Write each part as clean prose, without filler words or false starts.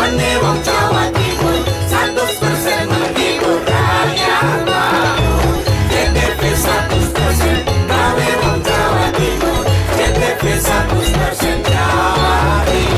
Ane wong Jawa Timur 100% menghibur rakyat makmur. JTV 100% gawe wong Jawa Timur. JTV 100% Jawa Timur.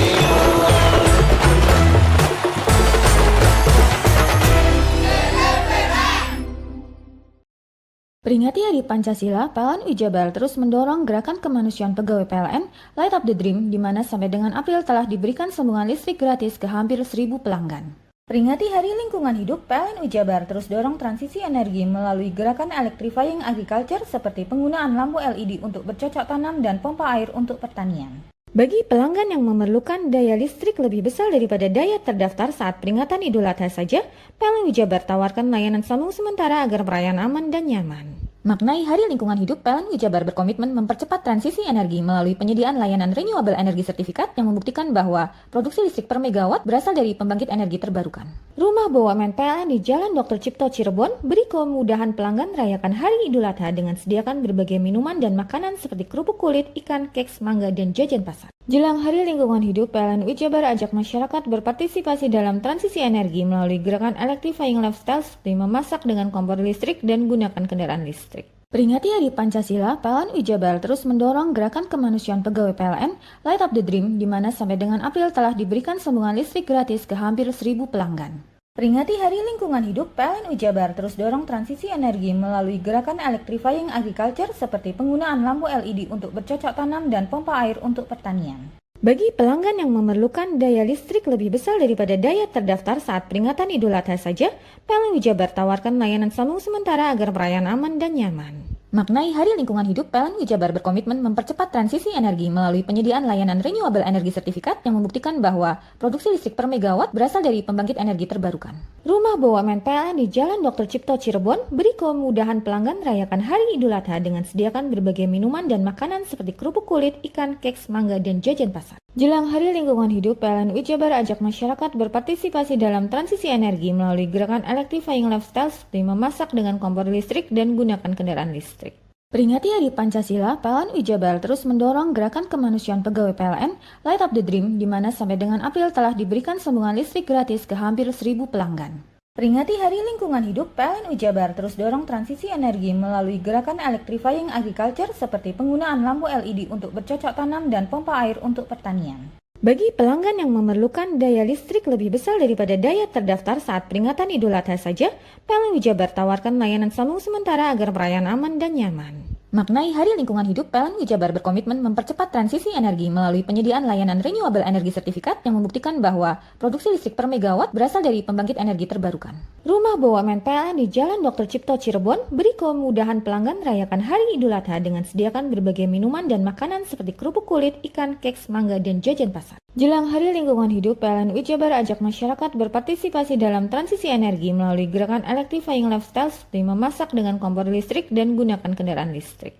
Peringati Hari Pancasila, PLN Jabar terus mendorong gerakan kemanusiaan pegawai PLN Light Up the Dream, di mana sampai dengan April telah diberikan sambungan listrik gratis ke hampir 1.000 pelanggan. Peringati Hari Lingkungan Hidup, PLN Jabar terus dorong transisi energi melalui gerakan electrifying agriculture seperti penggunaan lampu LED untuk bercocok tanam dan pompa air untuk pertanian. Bagi pelanggan yang memerlukan daya listrik lebih besar daripada daya terdaftar saat peringatan Idul Adha saja, PLN Jabar tawarkan layanan sambung sementara agar perayaan aman dan nyaman. Maknai Hari Lingkungan Hidup, PLN Jabar berkomitmen mempercepat transisi energi melalui penyediaan layanan renewable energy sertifikat yang membuktikan bahwa produksi listrik per megawatt berasal dari pembangkit energi terbarukan. Rumah BUMN PLN di Jalan Dr. Cipto Cirebon beri kemudahan pelanggan merayakan Hari Idul Adha dengan sediakan berbagai minuman dan makanan seperti kerupuk kulit, ikan, keks, mangga, dan jajan pasar. Jelang Hari Lingkungan Hidup, PLN Jabar ajak masyarakat berpartisipasi dalam transisi energi melalui gerakan electrifying lifestyle seperti memasak dengan kompor listrik dan gunakan kendaraan listrik. Peringati Hari Pancasila, PLN Jabar terus mendorong gerakan kemanusiaan pegawai PLN Light Up the Dream, di mana sampai dengan April telah diberikan sambungan listrik gratis ke hampir 1.000 pelanggan. Peringati Hari Lingkungan Hidup, PLN Jabar terus dorong transisi energi melalui gerakan electrifying agriculture seperti penggunaan lampu LED untuk bercocok tanam dan pompa air untuk pertanian. Bagi pelanggan yang memerlukan daya listrik lebih besar daripada daya terdaftar saat peringatan Idul Adha saja, PLN Jabar tawarkan layanan sambung sementara agar perayaan aman dan nyaman. Maknai Hari Lingkungan Hidup, PLN Jabar berkomitmen mempercepat transisi energi melalui penyediaan layanan renewable energy sertifikat yang membuktikan bahwa produksi listrik per megawatt berasal dari pembangkit energi terbarukan. Rumah BUMN PLN di Jalan Dr. Cipto Cirebon beri kemudahan pelanggan merayakan Hari Idul Adha dengan sediakan berbagai minuman dan makanan seperti kerupuk kulit, ikan, keks, mangga, dan jajan pasar. Jelang Hari Lingkungan Hidup, PLN Jabar ajak masyarakat berpartisipasi dalam transisi energi melalui gerakan electrifying lifestyle seperti memasak dengan kompor listrik dan gunakan kendaraan listrik. Peringati Hari Pancasila, PLN Jabar terus mendorong gerakan kemanusiaan pegawai PLN Light Up the Dream, di mana sampai dengan April telah diberikan sambungan listrik gratis ke hampir 1.000 pelanggan. Peringati Hari Lingkungan Hidup, PLN Jabar terus dorong transisi energi melalui gerakan electrifying agriculture seperti penggunaan lampu LED untuk bercocok tanam dan pompa air untuk pertanian. Bagi pelanggan yang memerlukan daya listrik lebih besar daripada daya terdaftar saat peringatan Idul Adha saja, PLN Jabar tawarkan layanan sambung sementara agar perayaan aman dan nyaman. Maknai Hari Lingkungan Hidup, PLN Jabar berkomitmen mempercepat transisi energi melalui penyediaan layanan renewable energy sertifikat yang membuktikan bahwa produksi listrik per megawatt berasal dari pembangkit energi terbarukan. Rumah BUMN PLN di Jalan Dr. Cipto Cirebon beri kemudahan pelanggan merayakan Hari Idul Adha dengan sediakan berbagai minuman dan makanan seperti kerupuk kulit, ikan, keks, mangga, dan jajan pasar. Jelang Hari Lingkungan Hidup, PLN Jabar ajak masyarakat berpartisipasi dalam transisi energi melalui gerakan electrifying lifestyle seperti memasak dengan kompor listrik dan gunakan kendaraan listrik.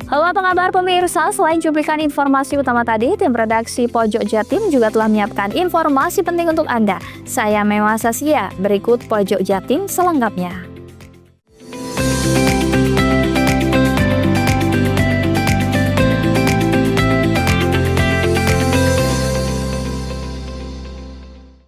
Halo, apa kabar pemirsa? Selain cuplikan informasi utama tadi, tim redaksi Pojok Jatim juga telah menyiapkan informasi penting untuk Anda. Saya Mewa Sasia, berikut Pojok Jatim selengkapnya.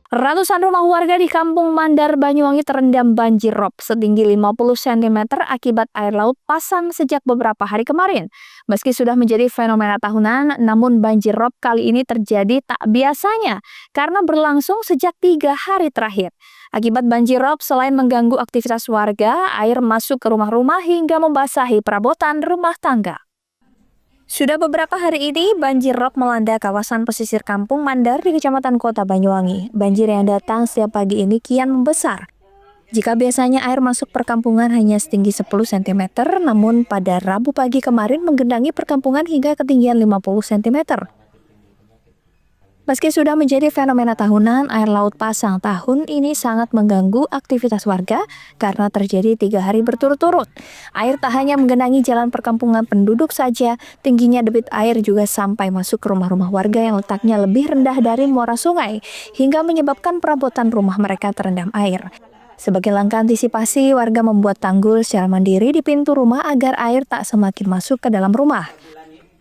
Ratusan rumah warga di Kampung Mandar, Banyuwangi terendam banjir rob setinggi 50 cm akibat air laut pasang sejak beberapa hari kemarin. Meski sudah menjadi fenomena tahunan, namun banjir rob kali ini terjadi tak biasanya karena berlangsung sejak 3 hari terakhir. Akibat banjir rob, selain mengganggu aktivitas warga, air masuk ke rumah-rumah hingga membasahi perabotan rumah tangga. Sudah beberapa hari ini, banjir rob melanda kawasan pesisir Kampung Mandar di Kecamatan Kota Banyuwangi. Banjir yang datang setiap pagi ini kian membesar. Jika biasanya air masuk perkampungan hanya setinggi 10 cm, namun pada Rabu pagi kemarin menggenangi perkampungan hingga ketinggian 50 cm. Meski sudah menjadi fenomena tahunan, air laut pasang tahun ini sangat mengganggu aktivitas warga karena terjadi 3 hari berturut-turut. Air tak hanya menggenangi jalan perkampungan penduduk saja, tingginya debit air juga sampai masuk ke rumah-rumah warga yang letaknya lebih rendah dari muara sungai, hingga menyebabkan perabotan rumah mereka terendam air. Sebagai langkah antisipasi, warga membuat tanggul secara mandiri di pintu rumah agar air tak semakin masuk ke dalam rumah.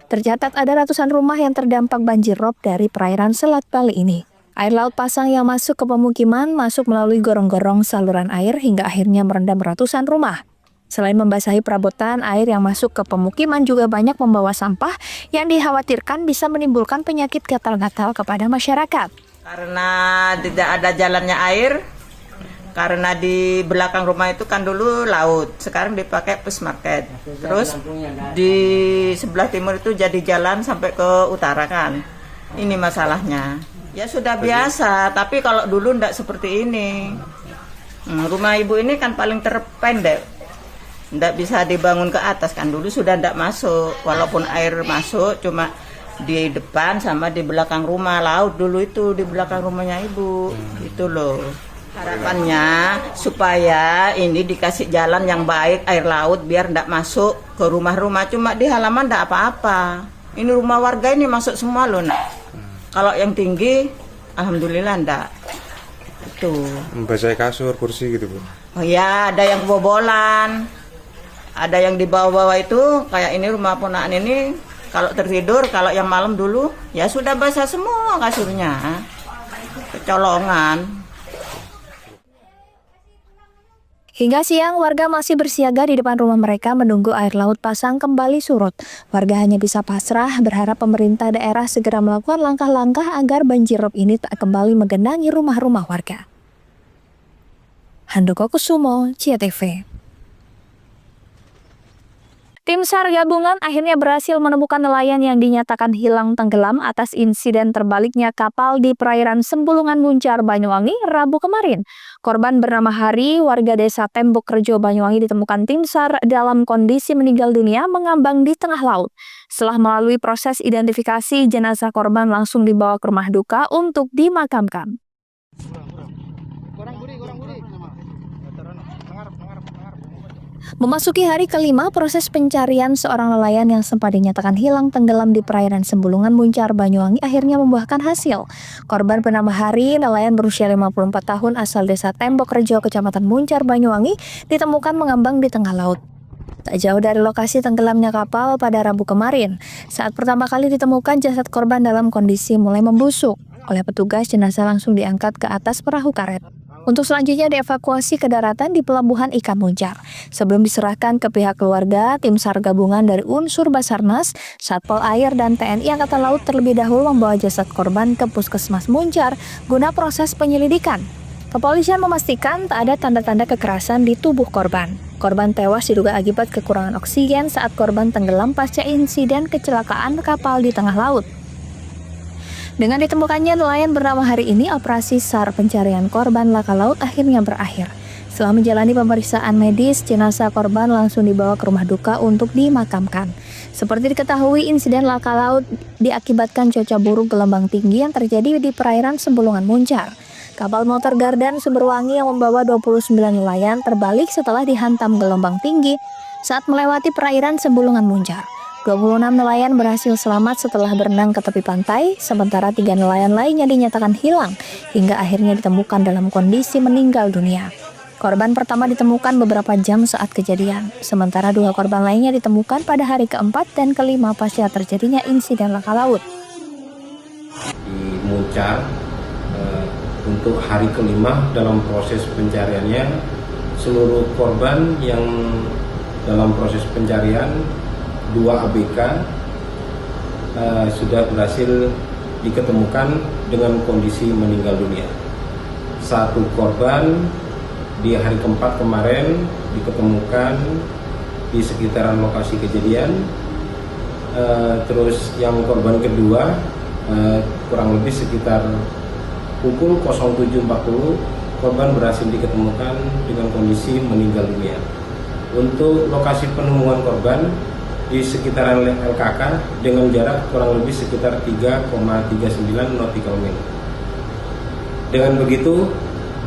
Tercatat ada ratusan rumah yang terdampak banjir rob dari perairan Selat Bali ini. Air laut pasang yang masuk ke pemukiman masuk melalui gorong-gorong saluran air hingga akhirnya merendam ratusan rumah. Selain membasahi perabotan, air yang masuk ke pemukiman juga banyak membawa sampah yang dikhawatirkan bisa menimbulkan penyakit gatal-gatal kepada masyarakat. Karena tidak ada jalannya air, karena di belakang rumah itu kan dulu laut, sekarang dipakai pusmarket. Terus di sebelah timur itu jadi jalan sampai ke utara kan. Ini masalahnya. Ya sudah biasa, tapi kalau dulu enggak seperti ini. Rumah ibu ini kan paling terpendek. Enggak bisa dibangun ke atas kan, dulu sudah enggak masuk. Walaupun air masuk cuma di depan sama di belakang rumah. Laut dulu itu di belakang rumahnya ibu. Itu loh. Harapannya supaya ini dikasih jalan yang baik air laut biar tidak masuk ke rumah-rumah. Cuma di halaman tidak apa-apa. Ini rumah warga ini masuk semua loh nak. Kalau yang tinggi, alhamdulillah tidak. Itu. Membasahi kasur, kursi gitu bu. Oh ya, ada yang kebobolan. Ada yang di bawah-bawah itu kayak ini rumah ponakan ini. Kalau tertidur, kalau yang malam dulu ya sudah basah semua kasurnya. Kecolongan. Hingga siang, warga masih bersiaga di depan rumah mereka menunggu air laut pasang kembali surut. Warga hanya bisa pasrah berharap pemerintah daerah segera melakukan langkah-langkah agar banjir rob ini tak kembali menggenangi rumah-rumah warga. Handoko Kusumo, CTV. Tim SAR gabungan akhirnya berhasil menemukan nelayan yang dinyatakan hilang tenggelam atas insiden terbaliknya kapal di perairan Sembulungan Muncar, Banyuwangi, Rabu kemarin. Korban bernama Hari, warga desa Tembok Rejo, Banyuwangi ditemukan tim SAR dalam kondisi meninggal dunia mengambang di tengah laut. Setelah melalui proses identifikasi, jenazah korban langsung dibawa ke rumah duka untuk dimakamkan. Memasuki hari kelima, proses pencarian seorang nelayan yang sempat dinyatakan hilang tenggelam di perairan Sembulungan Muncar, Banyuwangi akhirnya membuahkan hasil. Korban bernama Hari, nelayan berusia 54 tahun asal desa Tembok Rejo, Kecamatan Muncar, Banyuwangi, ditemukan mengambang di tengah laut. Tak jauh dari lokasi tenggelamnya kapal pada Rabu kemarin, saat pertama kali ditemukan jasad korban dalam kondisi mulai membusuk. Oleh petugas, jenazah langsung diangkat ke atas perahu karet. Untuk selanjutnya dievakuasi ke daratan di Pelabuhan Ikan Muncar. Sebelum diserahkan ke pihak keluarga, tim SAR gabungan dari unsur Basarnas, Satpol Air, dan TNI Angkatan Laut terlebih dahulu membawa jasad korban ke Puskesmas Muncar guna proses penyelidikan. Kepolisian memastikan tak ada tanda-tanda kekerasan di tubuh korban. Korban tewas diduga akibat kekurangan oksigen saat korban tenggelam pasca insiden kecelakaan kapal di tengah laut. Dengan ditemukannya nelayan bernama Hari ini, operasi SAR pencarian korban laka laut akhirnya berakhir. Setelah menjalani pemeriksaan medis, jenazah korban langsung dibawa ke rumah duka untuk dimakamkan. Seperti diketahui, insiden laka laut diakibatkan cuaca buruk gelombang tinggi yang terjadi di perairan Sembulungan Muncar. Kapal motor Gardan Sumberwangi yang membawa 29 nelayan terbalik setelah dihantam gelombang tinggi saat melewati perairan Sembulungan Muncar. 26 nelayan berhasil selamat setelah berenang ke tepi pantai, sementara 3 nelayan lainnya dinyatakan hilang hingga akhirnya ditemukan dalam kondisi meninggal dunia. Korban pertama ditemukan beberapa jam saat kejadian, sementara 2 korban lainnya ditemukan pada hari keempat dan kelima pasca terjadinya insiden laka laut. Di Muncar, untuk hari kelima dalam proses pencariannya, seluruh korban yang dalam proses pencarian 2 ABK sudah berhasil diketemukan dengan kondisi meninggal dunia. 1 korban di hari keempat kemarin diketemukan di sekitaran lokasi kejadian. Terus yang korban kedua kurang lebih sekitar pukul 07.40 korban berhasil diketemukan dengan kondisi meninggal dunia. Untuk lokasi penemuan korban di sekitaran LKK dengan jarak kurang lebih sekitar 3,39 nautical mile. Dengan begitu,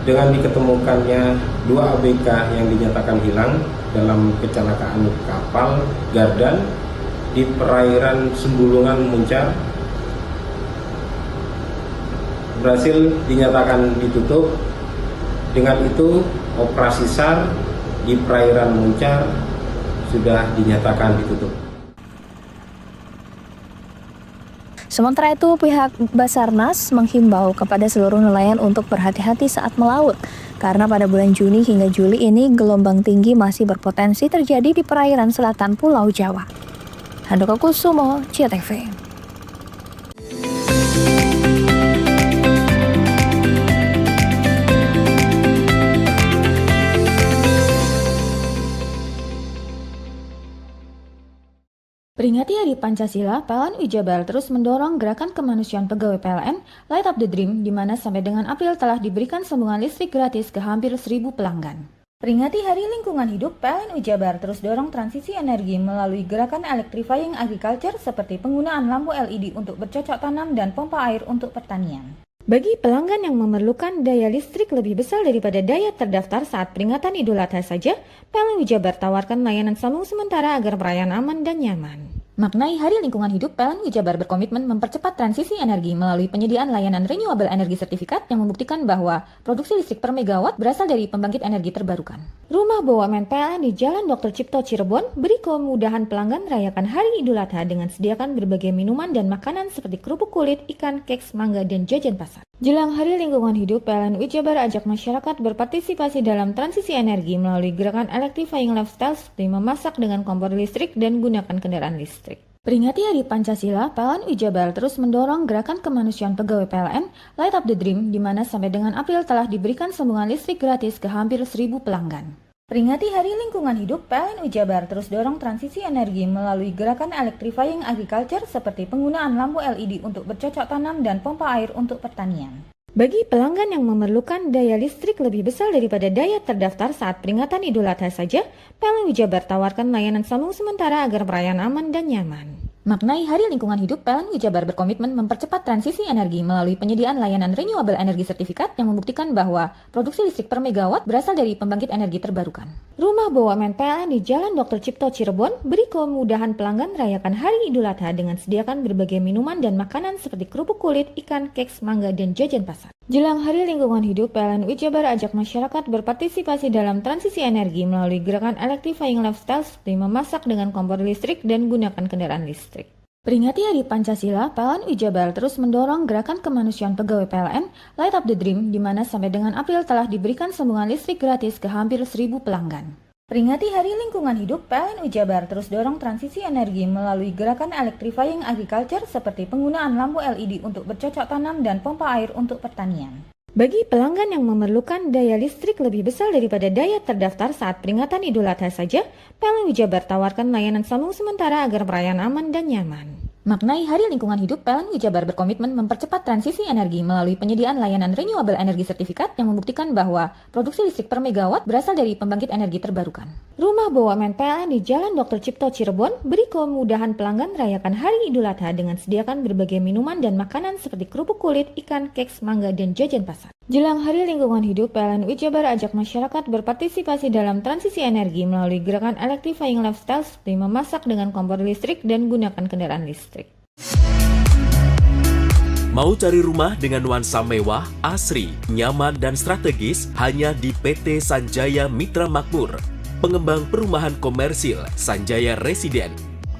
dengan diketemukannya 2 ABK yang dinyatakan hilang dalam kecelakaan kapal Gardan di perairan Sembulungan Muncar berhasil dinyatakan ditutup. Dengan itu, operasi SAR di perairan Muncar sudah dinyatakan ditutup. Sementara itu, pihak Basarnas menghimbau kepada seluruh nelayan untuk berhati-hati saat melaut, karena pada bulan Juni hingga Juli ini gelombang tinggi masih berpotensi terjadi di perairan selatan Pulau Jawa. Handoko Kusumo, CTV. Peringati Hari Pancasila, PLN Jabar terus mendorong gerakan kemanusiaan pegawai PLN Light Up the Dream, di mana sampai dengan April telah diberikan sambungan listrik gratis ke hampir 1.000 pelanggan. Peringati Hari Lingkungan Hidup, PLN Jabar terus dorong transisi energi melalui gerakan electrifying agriculture seperti penggunaan lampu LED untuk bercocok tanam dan pompa air untuk pertanian. Bagi pelanggan yang memerlukan daya listrik lebih besar daripada daya terdaftar saat peringatan Idul Adha saja, PLN Jabar tawarkan layanan sambung sementara agar perayaan aman dan nyaman. Maknai Hari Lingkungan Hidup, PLN Jabar berkomitmen mempercepat transisi energi melalui penyediaan layanan renewable energy certificate yang membuktikan bahwa produksi listrik per megawatt berasal dari pembangkit energi terbarukan. Rumah BUMN PLN di Jalan Dr. Cipto Cirebon beri kemudahan pelanggan merayakan Hari Idul Adha dengan sediakan berbagai minuman dan makanan seperti kerupuk kulit, ikan, keks, mangga, dan jajan pasar. Jelang Hari Lingkungan Hidup, PLN Jabar ajak masyarakat berpartisipasi dalam transisi energi melalui gerakan electrifying lifestyle seperti memasak dengan kompor listrik dan gunakan kendaraan listrik. Peringati Hari Pancasila, PLN Jabar terus mendorong gerakan kemanusiaan pegawai PLN Light Up the Dream, di mana sampai dengan April telah diberikan sambungan listrik gratis ke hampir 1.000 pelanggan. Peringati Hari Lingkungan Hidup, PLN Jabar terus dorong transisi energi melalui gerakan electrifying agriculture seperti penggunaan lampu LED untuk bercocok tanam dan pompa air untuk pertanian. Bagi pelanggan yang memerlukan daya listrik lebih besar daripada daya terdaftar saat peringatan Idul Adha saja, PLN Jabar tawarkan layanan sambung sementara agar perayaan aman dan nyaman. Maknai Hari Lingkungan Hidup, PLN Jabar berkomitmen mempercepat transisi energi melalui penyediaan layanan renewable energy certificate yang membuktikan bahwa produksi listrik per megawatt berasal dari pembangkit energi terbarukan. Rumah BUMN PLN di Jalan Dr. Cipto Cirebon beri kemudahan pelanggan merayakan Hari Idul Adha dengan sediakan berbagai minuman dan makanan seperti kerupuk kulit, ikan, keks, mangga, dan jajan pasar. Jelang Hari Lingkungan Hidup, PLN Jabar ajak masyarakat berpartisipasi dalam transisi energi melalui gerakan electrifying lifestyle seperti memasak dengan kompor listrik dan gunakan kendaraan listrik. Peringati Hari Pancasila, PLN Jabar terus mendorong gerakan kemanusiaan pegawai PLN Light Up the Dream, di mana sampai dengan April telah diberikan sambungan listrik gratis ke hampir 1.000 pelanggan. Peringati Hari Lingkungan Hidup, PLN Jabar terus dorong transisi energi melalui gerakan electrifying agriculture seperti penggunaan lampu LED untuk bercocok tanam dan pompa air untuk pertanian. Bagi pelanggan yang memerlukan daya listrik lebih besar daripada daya terdaftar saat peringatan Idul Adha saja, PLN Jabar tawarkan layanan sambung sementara agar perayaan aman dan nyaman. Maknai Hari Lingkungan Hidup, PLN Jabar berkomitmen mempercepat transisi energi melalui penyediaan layanan renewable energy certificate yang membuktikan bahwa produksi listrik per megawatt berasal dari pembangkit energi terbarukan. Rumah BUMN PLN di Jalan Dr. Cipto Cirebon beri kemudahan pelanggan merayakan Hari Idul Adha dengan sediakan berbagai minuman dan makanan seperti kerupuk kulit, ikan, keks, mangga, dan jajan pasar. Jelang Hari Lingkungan Hidup, PLN Jabar ajak masyarakat berpartisipasi dalam transisi energi melalui gerakan electrifying lifestyle seperti memasak dengan kompor listrik dan gunakan kendaraan listrik. Mau cari rumah dengan nuansa mewah, asri, nyaman, dan strategis hanya di PT Sanjaya Mitra Makmur. Pengembang perumahan komersil Sanjaya Residen.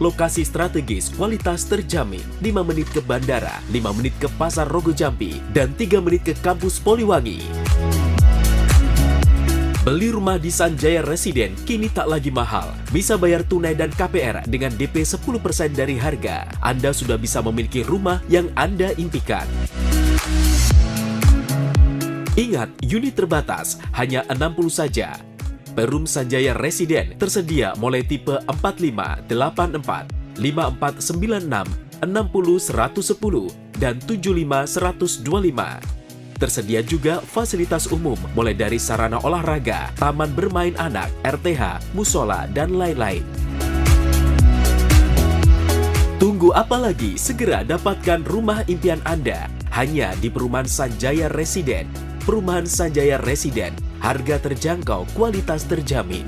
Lokasi strategis, kualitas terjamin. 5 menit ke bandara, 5 menit ke Pasar Rogo Jambi, dan 3 menit ke kampus Poliwangi. Beli rumah di Sanjaya Residen kini tak lagi mahal. Bisa bayar tunai dan KPR dengan DP 10% dari harga. Anda sudah bisa memiliki rumah yang Anda impikan. Ingat, unit terbatas, hanya 60 saja. Perum Sanjaya Residen tersedia mulai tipe 45, 84, 5496, 60 110, dan 75 125. Tersedia juga fasilitas umum mulai dari sarana olahraga, taman bermain anak, RTH, musola, dan lain-lain. Tunggu apa lagi? Segera dapatkan rumah impian Anda hanya di Perumahan Sanjaya Residen. Perumahan Sanjaya Residen, harga terjangkau, kualitas terjamin.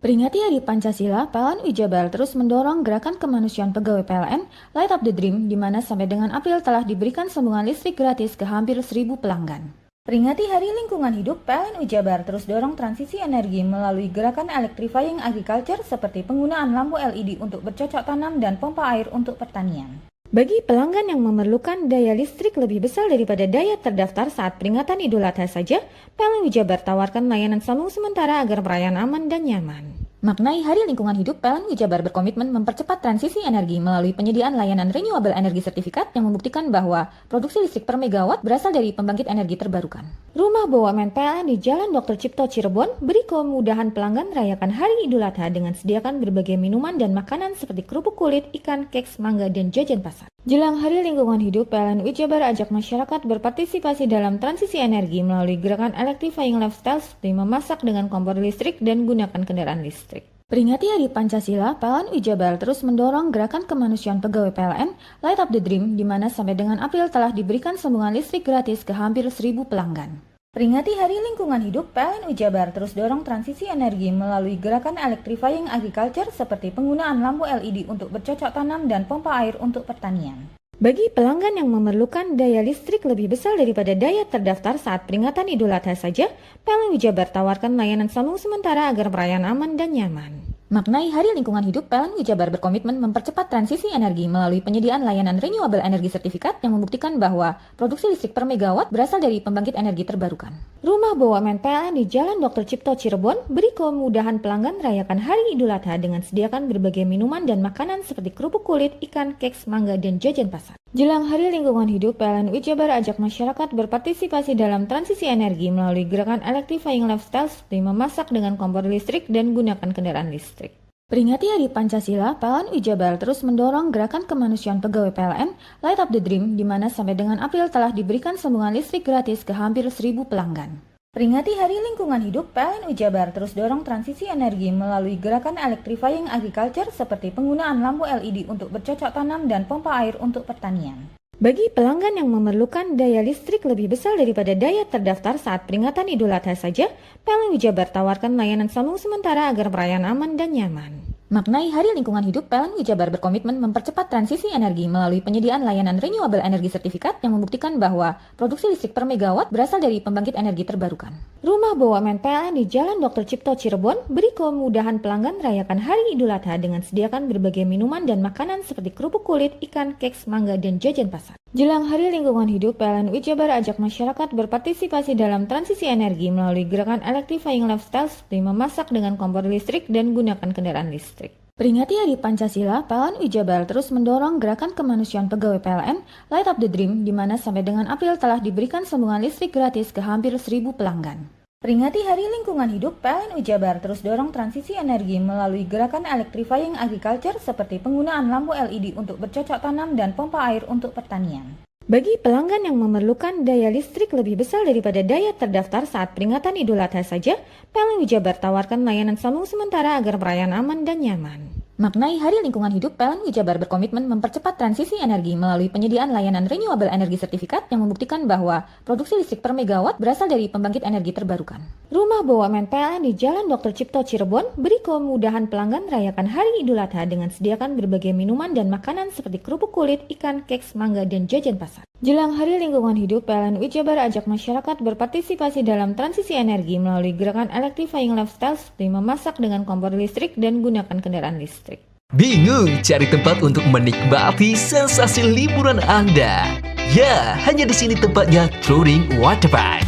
Peringati Hari Pancasila, PLN Jabar terus mendorong gerakan kemanusiaan pegawai PLN Light Up the Dream, di mana sampai dengan April telah diberikan sambungan listrik gratis ke hampir 1.000 pelanggan. Peringati Hari Lingkungan Hidup, PLN Jabar terus dorong transisi energi melalui gerakan electrifying agriculture seperti penggunaan lampu LED untuk bercocok tanam dan pompa air untuk pertanian. Bagi pelanggan yang memerlukan daya listrik lebih besar daripada daya terdaftar saat peringatan Idul Adha saja, PLN Jabar tawarkan layanan sambung sementara agar perayaan aman dan nyaman. Maknai Hari Lingkungan Hidup, PLN Jabar berkomitmen mempercepat transisi energi melalui penyediaan layanan renewable energy certificate yang membuktikan bahwa produksi listrik per megawatt berasal dari pembangkit energi terbarukan. Rumah BUMN PLN di Jalan Dr. Cipto Cirebon beri kemudahan pelanggan merayakan Hari Idul Adha dengan sediakan berbagai minuman dan makanan seperti kerupuk kulit, ikan, keks, mangga, dan jajan pasar. Jelang Hari Lingkungan Hidup, PLN Jabar ajak masyarakat berpartisipasi dalam transisi energi melalui gerakan electrifying lifestyle seperti memasak dengan kompor listrik dan gunakan kendaraan listrik. Peringati Hari Pancasila, PLN Jabar terus mendorong gerakan kemanusiaan pegawai PLN Light Up the Dream, di mana sampai dengan April telah diberikan sambungan listrik gratis ke hampir 1.000 pelanggan. Peringati Hari Lingkungan Hidup, PLN Jabar terus dorong transisi energi melalui gerakan electrifying agriculture seperti penggunaan lampu LED untuk bercocok tanam dan pompa air untuk pertanian. Bagi pelanggan yang memerlukan daya listrik lebih besar daripada daya terdaftar saat peringatan Idul Adha saja, PLN Jabar tawarkan layanan sambung sementara agar perayaan aman dan nyaman. Maknai Hari Lingkungan Hidup, PLN Jabar berkomitmen mempercepat transisi energi melalui penyediaan layanan renewable energy certificate yang membuktikan bahwa produksi listrik per megawatt berasal dari pembangkit energi terbarukan. Rumah BUMN PLN di Jalan Dr. Cipto Cirebon beri kemudahan pelanggan merayakan Hari Idul Adha dengan sediakan berbagai minuman dan makanan seperti kerupuk kulit, ikan, keks, mangga, dan jajan pasar. Jelang Hari Lingkungan Hidup, PLN Jabar ajak masyarakat berpartisipasi dalam transisi energi melalui gerakan electrifying lifestyle seperti memasak dengan kompor listrik dan gunakan kendaraan listrik. Peringati Hari Pancasila, PLN Jabar terus mendorong gerakan kemanusiaan pegawai PLN Light Up the Dream, di mana sampai dengan April telah diberikan sambungan listrik gratis ke hampir 1.000 pelanggan. Peringati Hari Lingkungan Hidup, PLN Jabar terus dorong transisi energi melalui gerakan electrifying agriculture seperti penggunaan lampu LED untuk bercocok tanam dan pompa air untuk pertanian. Bagi pelanggan yang memerlukan daya listrik lebih besar daripada daya terdaftar saat peringatan Idul Adha saja, PLN Jabar tawarkan layanan sambung sementara agar perayaan aman dan nyaman. Maknai Hari Lingkungan Hidup, PLN Jabar berkomitmen mempercepat transisi energi melalui penyediaan layanan renewable energy certificate yang membuktikan bahwa produksi listrik per megawatt berasal dari pembangkit energi terbarukan. Rumah BUMN PLN di Jalan Dr. Cipto Cirebon beri kemudahan pelanggan merayakan Hari Idul Adha dengan sediakan berbagai minuman dan makanan seperti kerupuk kulit, ikan, keks, mangga, dan jajan pasar. Jelang Hari Lingkungan Hidup, PLN Jabar ajak masyarakat berpartisipasi dalam transisi energi melalui gerakan electrifying lifestyle seperti memasak dengan kompor listrik dan gunakan kendaraan listrik. Peringati Hari Pancasila, PLN Jabar terus mendorong gerakan kemanusiaan pegawai PLN Light Up the Dream, di mana sampai dengan April telah diberikan sambungan listrik gratis ke hampir 1.000 pelanggan. Peringati Hari Lingkungan Hidup, PLN Jabar terus dorong transisi energi melalui gerakan electrifying agriculture seperti penggunaan lampu LED untuk bercocok tanam dan pompa air untuk pertanian. Bagi pelanggan yang memerlukan daya listrik lebih besar daripada daya terdaftar saat peringatan Idul Adha saja, PLN Jabar tawarkan layanan sambung sementara agar perayaan aman dan nyaman. Maknai Hari Lingkungan Hidup, PLN Jabar berkomitmen mempercepat transisi energi melalui penyediaan layanan renewable energy certificate yang membuktikan bahwa produksi listrik per megawatt berasal dari pembangkit energi terbarukan. Rumah BUMN PLN di Jalan Dr. Cipto Cirebon beri kemudahan pelanggan merayakan Hari Idul Adha dengan sediakan berbagai minuman dan makanan seperti kerupuk kulit, ikan, keks, mangga, dan jajan pasar. Jelang Hari Lingkungan Hidup, PLN Jabar ajak masyarakat berpartisipasi dalam transisi energi melalui gerakan electrifying lifestyle seperti memasak dengan kompor listrik dan gunakan kendaraan listrik. Bingung cari tempat untuk menikmati sensasi liburan Anda? Ya, hanya di sini tempatnya Touring Waterpark.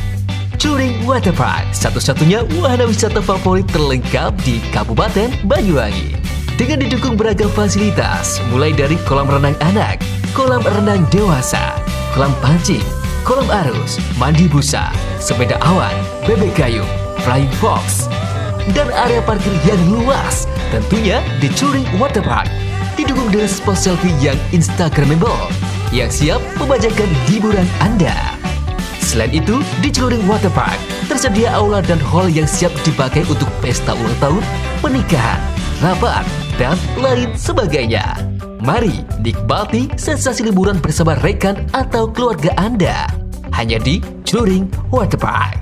Touring Waterpark, satu-satunya wahana wisata favorit terlengkap di Kabupaten Banyuwangi. Dengan didukung beragam fasilitas, mulai dari kolam renang anak, kolam renang dewasa, kolam pancing, kolam arus, mandi busa, sepeda awan, bebek kayu, flying fox, dan area parkir yang luas, tentunya di Touring Waterpark. didukung dengan spot selfie yang instagramable yang siap membajakan hiburan Anda. Selain itu, di Celuring Waterpark tersedia aula dan hall yang siap dipakai untuk pesta ulang tahun, pernikahan, rapat, dan lain sebagainya. Mari nikmati sensasi liburan bersama rekan atau keluarga Anda. Hanya di Celuring Waterpark.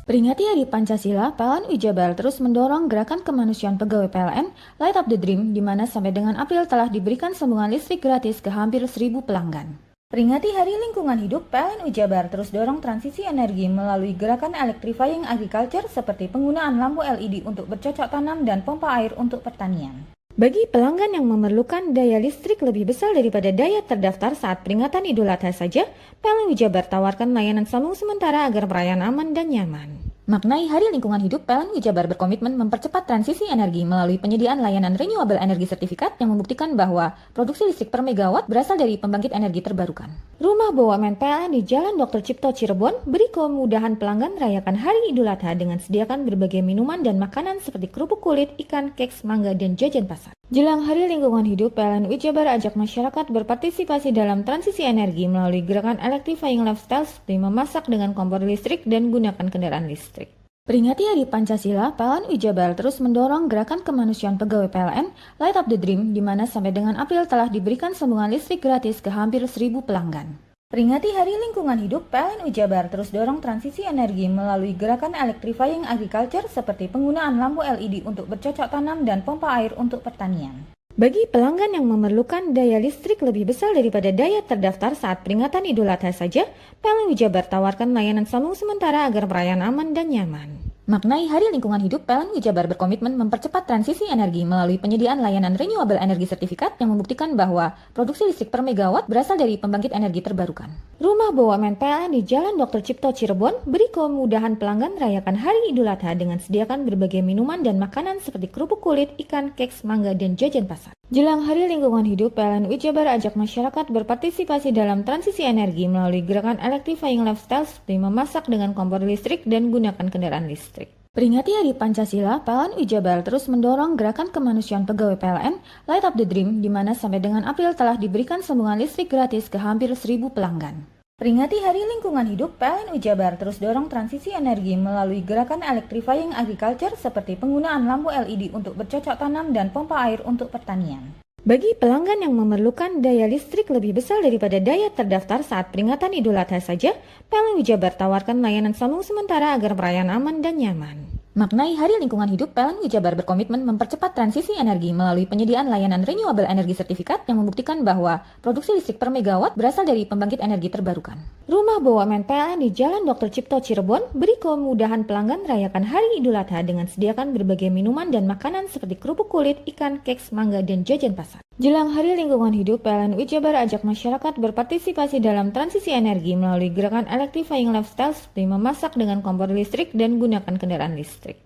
Peringati Hari Pancasila, PLN Jabar terus mendorong gerakan kemanusiaan pegawai PLN Light Up the Dream, di mana sampai dengan April telah diberikan sambungan listrik gratis ke hampir 1.000 pelanggan. Peringati Hari Lingkungan Hidup, PLN Jabar terus dorong transisi energi melalui gerakan electrifying agriculture seperti penggunaan lampu LED untuk bercocok tanam dan pompa air untuk pertanian. Bagi pelanggan yang memerlukan daya listrik lebih besar daripada daya terdaftar saat peringatan Idul Adha saja, PLN Jabar tawarkan layanan sambung sementara agar perayaan aman dan nyaman. Maknai Hari Lingkungan Hidup, PLN Jabar berkomitmen mempercepat transisi energi melalui penyediaan layanan renewable energy sertifikat yang membuktikan bahwa produksi listrik per megawatt berasal dari pembangkit energi terbarukan. Rumah BUMN PLN di Jalan Dr. Cipto Cirebon beri kemudahan pelanggan merayakan Hari Idul Adha dengan sediakan berbagai minuman dan makanan seperti kerupuk kulit, ikan, keks, mangga, dan jajan pasar. Jelang Hari Lingkungan Hidup, PLN Jabar ajak masyarakat berpartisipasi dalam transisi energi melalui gerakan electrifying lifestyle seperti memasak dengan kompor listrik dan gunakan kendaraan listrik. Peringati Hari Pancasila, PLN Jabar terus mendorong gerakan kemanusiaan pegawai PLN Light Up the Dream, di mana sampai dengan April telah diberikan sambungan listrik gratis ke hampir 1.000 pelanggan. Peringati Hari Lingkungan Hidup, PLN Jabar terus dorong transisi energi melalui gerakan electrifying agriculture seperti penggunaan lampu LED untuk bercocok tanam dan pompa air untuk pertanian. Bagi pelanggan yang memerlukan daya listrik lebih besar daripada daya terdaftar saat peringatan Idul Adha saja, PLN Jabar tawarkan layanan sambung sementara agar perayaan aman dan nyaman. Maknai Hari Lingkungan Hidup, PLN Jabar berkomitmen mempercepat transisi energi melalui penyediaan layanan renewable energy sertifikat yang membuktikan bahwa produksi listrik per megawatt berasal dari pembangkit energi terbarukan. Rumah BUMN PLN di Jalan Dr. Cipto Cirebon beri kemudahan pelanggan merayakan Hari Idul Adha dengan sediakan berbagai minuman dan makanan seperti kerupuk kulit, ikan, keks, mangga, dan jajan pasar. Jelang Hari Lingkungan Hidup, PLN Jabar ajak masyarakat berpartisipasi dalam transisi energi melalui gerakan electrifying lifestyle seperti memasak dengan kompor listrik dan gunakan kendaraan listrik. Peringati Hari Pancasila, PLN Jabar terus mendorong gerakan kemanusiaan pegawai PLN Light Up the Dream, di mana sampai dengan April telah diberikan sambungan listrik gratis ke hampir 1.000 pelanggan. Peringati Hari Lingkungan Hidup, PLN Jabar terus dorong transisi energi melalui gerakan electrifying agriculture seperti penggunaan lampu LED untuk bercocok tanam dan pompa air untuk pertanian. Bagi pelanggan yang memerlukan daya listrik lebih besar daripada daya terdaftar saat peringatan Idul Adha saja, PLN Jabar tawarkan layanan sambung sementara agar perayaan aman dan nyaman. Maknai Hari Lingkungan Hidup, PLN Jabar berkomitmen mempercepat transisi energi melalui penyediaan layanan renewable energy sertifikat yang membuktikan bahwa produksi listrik per megawatt berasal dari pembangkit energi terbarukan. Rumah BUMN PLN di Jalan Dr. Cipto Cirebon beri kemudahan pelanggan merayakan Hari Idul Adha dengan sediakan berbagai minuman dan makanan seperti kerupuk kulit, ikan, keks, mangga, dan jajan pasar. Jelang Hari Lingkungan Hidup, PLN Jabar ajak masyarakat berpartisipasi dalam transisi energi melalui gerakan electrifying lifestyle seperti memasak dengan kompor listrik dan gunakan kendaraan listrik.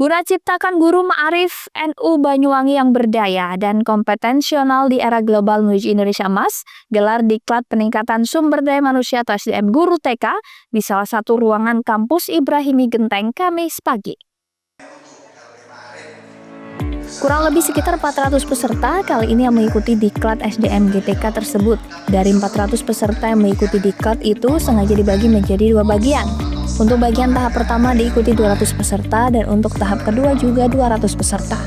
Guna ciptakan guru ma'arif NU Banyuwangi yang berdaya dan kompetensional di era global menuju Indonesia Emas, gelar diklat peningkatan sumber daya manusia atau SDM guru TK di salah satu ruangan kampus Ibrahimi Genteng Kamis pagi. Kurang lebih sekitar 400 peserta kali ini yang mengikuti diklat SDM GTK tersebut. Dari 400 peserta yang mengikuti diklat itu sengaja dibagi menjadi 2 bagian. Untuk bagian tahap pertama diikuti 200 peserta dan untuk tahap kedua juga 200 peserta.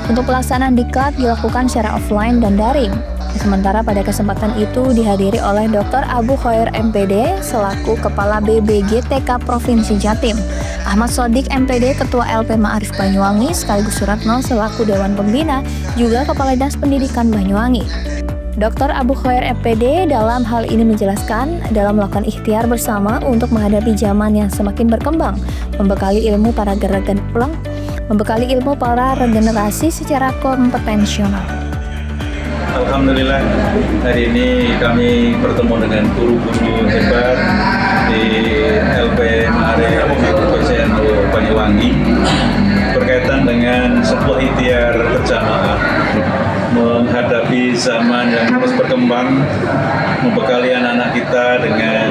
Untuk pelaksanaan diklat dilakukan secara offline dan daring. Sementara pada kesempatan itu dihadiri oleh Dr. Abu Khair MPD selaku Kepala BBGTK Provinsi Jatim, Ahmad Sodik MPD Ketua LP Ma'arif Banyuwangi sekaligus Suratno selaku Dewan Pembina, juga Kepala Dinas Pendidikan Banyuwangi. Dr. Abu Khair MPD dalam hal ini menjelaskan dalam melakukan ikhtiar bersama untuk menghadapi zaman yang semakin berkembang, membekali ilmu para regenerasi secara kompetensional. Alhamdulillah hari ini kami bertemu dengan guru-guru hebat di LP Ma'arif PCNU Banyuwangi berkaitan dengan sebuah ikhtiar berjamaah menghadapi zaman yang terus berkembang, membekali anak-anak kita dengan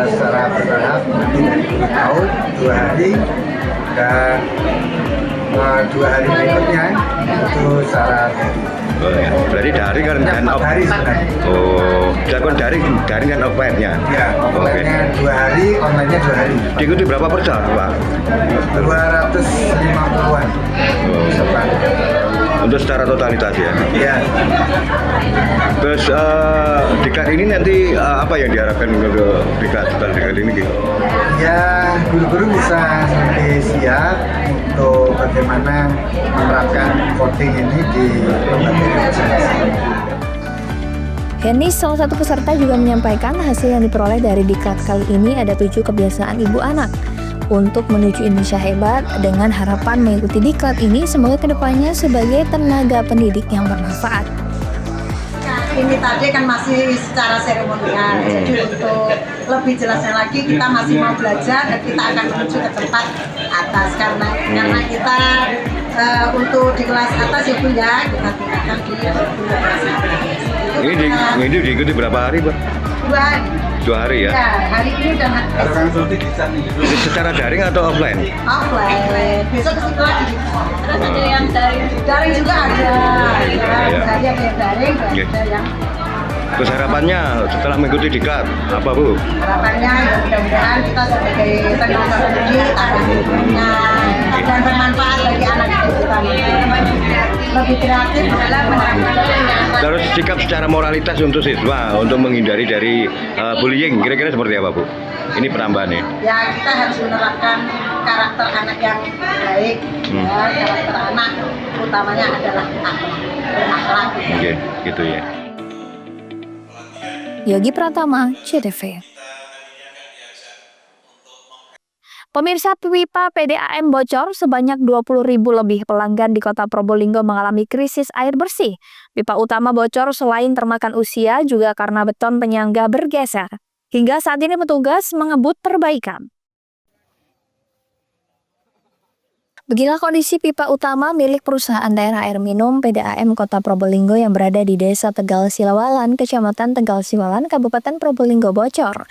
secara bertahap nanti dari 2 tahun 2 hari dan 2 hari berikutnya itu secara Berarti daring kan dan 4 hari sebenarnya. Oh, dilakukan daring dan offline-nya. Ya, offline-nya 2 hari, online-nya 2 hari. Diikuti berapa persen, Pak? 250-an. Sepan. Untuk secara totalitas ya. Iya. Terus diklat ini nanti apa yang diharapkan untuk diklat ini? Ya, guru-guru bisa lebih siap untuk bagaimana menerapkan coding ini di lembaga masing-masing. Henny, salah satu peserta, juga menyampaikan hasil yang diperoleh dari diklat kali ini ada 7 kebiasaan ibu anak. Untuk menuju Indonesia hebat, dengan harapan mengikuti diklat ini semoga kedepannya sebagai tenaga pendidik yang bermanfaat. Ini tadi kan masih secara seremonial, jadi untuk lebih jelasnya lagi kita masih mau belajar dan kita akan menuju ke tempat atas karena kita untuk di kelas atas ya Bu ya, kita tingkatkan di kelas atas. Ini diikuti berapa hari, Pak? 2 hari. 2 hari ya? Ya, hari ini udah Ini secara daring atau offline? offline. Besok ke situ lagi. Terus ada yang daring juga ada. Hari ada yang daring, ada yang. Terus harapannya setelah mengikuti diklat apa, Bu? Harapannya ya mudah-mudahan kita sebagai tenaga pendidik akan dan bermanfaat bagi anak kita lebih kreatif dalam menerapkan. Terus sikap secara moralitas untuk siswa untuk menghindari dari bullying kira-kira seperti apa, Bu? Ini penambahannya. Ya, kita harus menerapkan karakter anak yang baik. Ya, karakter anak utamanya adalah akhlak. Oke, gitu ya. Yogi Pratama, CTV. Pemirsa, pipa PDAM bocor, sebanyak 20.000 lebih pelanggan di Kota Probolinggo mengalami krisis air bersih. Pipa utama bocor selain termakan usia juga karena beton penyangga bergeser. Hingga saat ini petugas mengebut perbaikan. Beginilah kondisi pipa utama milik perusahaan daerah air minum PDAM Kota Probolinggo yang berada di Desa Tegal Silawalan, Kecamatan Tegal Siwalan, Kabupaten Probolinggo bocor.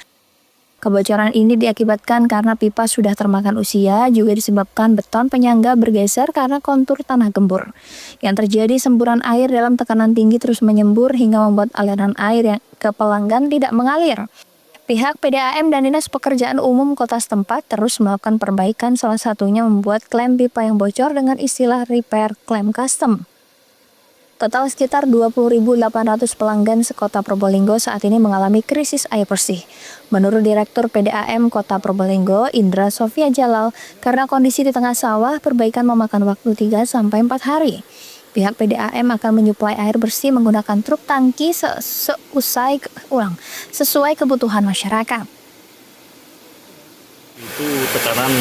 Kebocoran ini diakibatkan karena pipa sudah termakan usia, juga disebabkan beton penyangga bergeser karena kontur tanah gembur. Yang terjadi semburan air dalam tekanan tinggi terus menyembur hingga membuat aliran air yang ke pelanggan tidak mengalir. Pihak PDAM dan Dinas Pekerjaan Umum Kota setempat terus melakukan perbaikan, salah satunya membuat klem pipa yang bocor dengan istilah repair klem custom. Total sekitar 20.800 pelanggan sekota Probolinggo saat ini mengalami krisis air bersih. Menurut Direktur PDAM Kota Probolinggo, Indra Sofia Jalal, karena kondisi di tengah sawah, perbaikan memakan waktu 3-4 hari. Pihak PDAM akan menyuplai air bersih menggunakan truk tangki sesuai kebutuhan masyarakat. Itu tekanan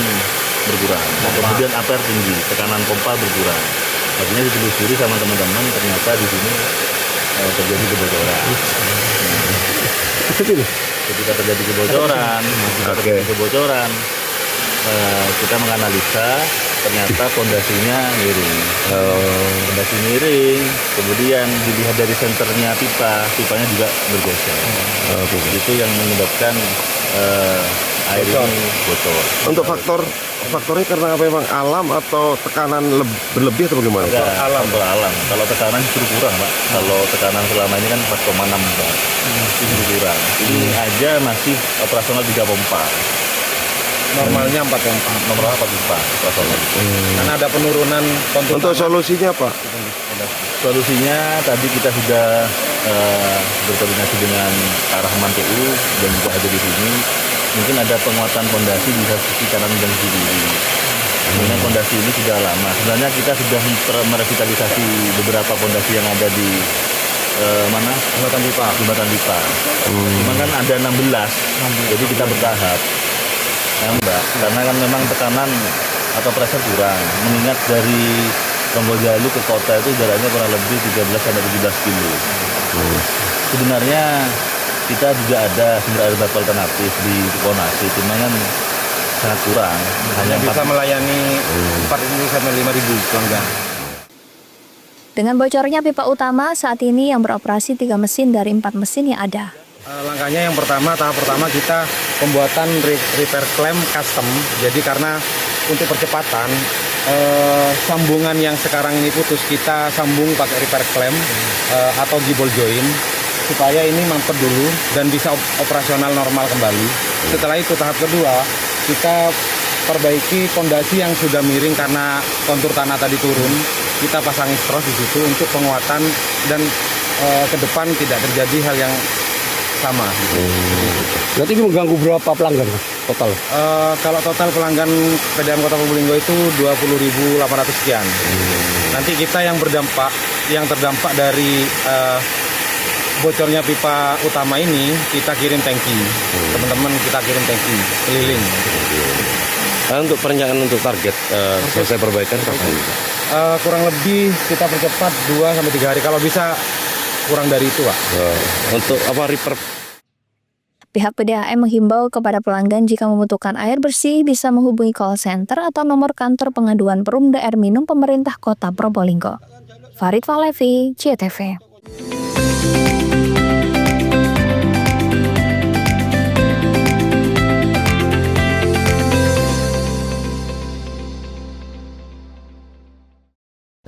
berkurang, kemudian ampere tinggi, tekanan pompa berkurang. Akhirnya ditelusuri sama teman-teman, ternyata di sini terjadi kebocoran. Ketika terjadi kebocoran, kita menganalisa, ternyata pondasinya miring. Pondasi miring, kemudian dilihat dari senternya pipanya juga bergeser. Itu yang menyebabkan air ini bocor. Untuk faktornya karena apa, memang alam atau tekanan berlebih atau bagaimana? Alam. Kalau tekanan justru kurang, Pak. Kalau tekanan selama ini kan 4,6 Pak. Justru kurang. Ini aja masih operasional 3 pompa. Normalnya 4 pompa. Nomor 4 pompa operasional. Karena ada penurunan kontur. Untuk solusinya apa? Solusinya tadi kita sudah berkoordinasi dengan Arahman PU dan juga ada di sini. Mungkin ada penguatan pondasi di sisi kanan dan sisi kiri. Sebenarnya pondasi ini sudah lama. Sebenarnya kita sudah merevitalisasi beberapa pondasi yang ada di jembatan pipa. Cuma kan ada 16. Jadi kita bertahap. Mbak, karena kan memang tekanan atau pressure kurang. Mengingat dari Ronggoljalu ke kota itu jaraknya kurang lebih 13-17 kilo. Sebenarnya kita juga ada sumber air baku alternatif di Konasi, cuma kan sangat kurang. Hanya bisa melayani 4.000 sampai 5.000 pelanggan. Dengan bocornya pipa utama, saat ini yang beroperasi 3 mesin dari 4 mesin yang ada. Langkahnya yang pertama, tahap pertama kita pembuatan repair clamp custom. Jadi karena untuk percepatan, sambungan yang sekarang ini putus kita sambung pakai repair clamp atau gibol join supaya ini mampet dulu dan bisa operasional normal kembali. Setelah itu tahap kedua, kita perbaiki fondasi yang sudah miring karena kontur tanah tadi turun. Kita pasangi stros di situ untuk penguatan dan ke depan tidak terjadi hal yang sama. Berarti mengganggu berapa pelanggan total? Kalau total pelanggan PDAM Kota Probolinggo itu 20.800 sekian. Nanti kita yang terdampak dari bocornya pipa utama ini kita kirim tangki. Teman-teman kita kirim tangki keliling. Untuk perencanaan untuk target selesai perbaikan kapan? Kurang lebih kita percepat 2-3 hari, kalau bisa kurang dari itu, Pak. Untuk apa repair? Pihak PDAM menghimbau kepada pelanggan jika membutuhkan air bersih bisa menghubungi call center atau nomor kantor pengaduan Perumda Air Minum Pemerintah Kota Probolinggo. Farid Valevi, CTV.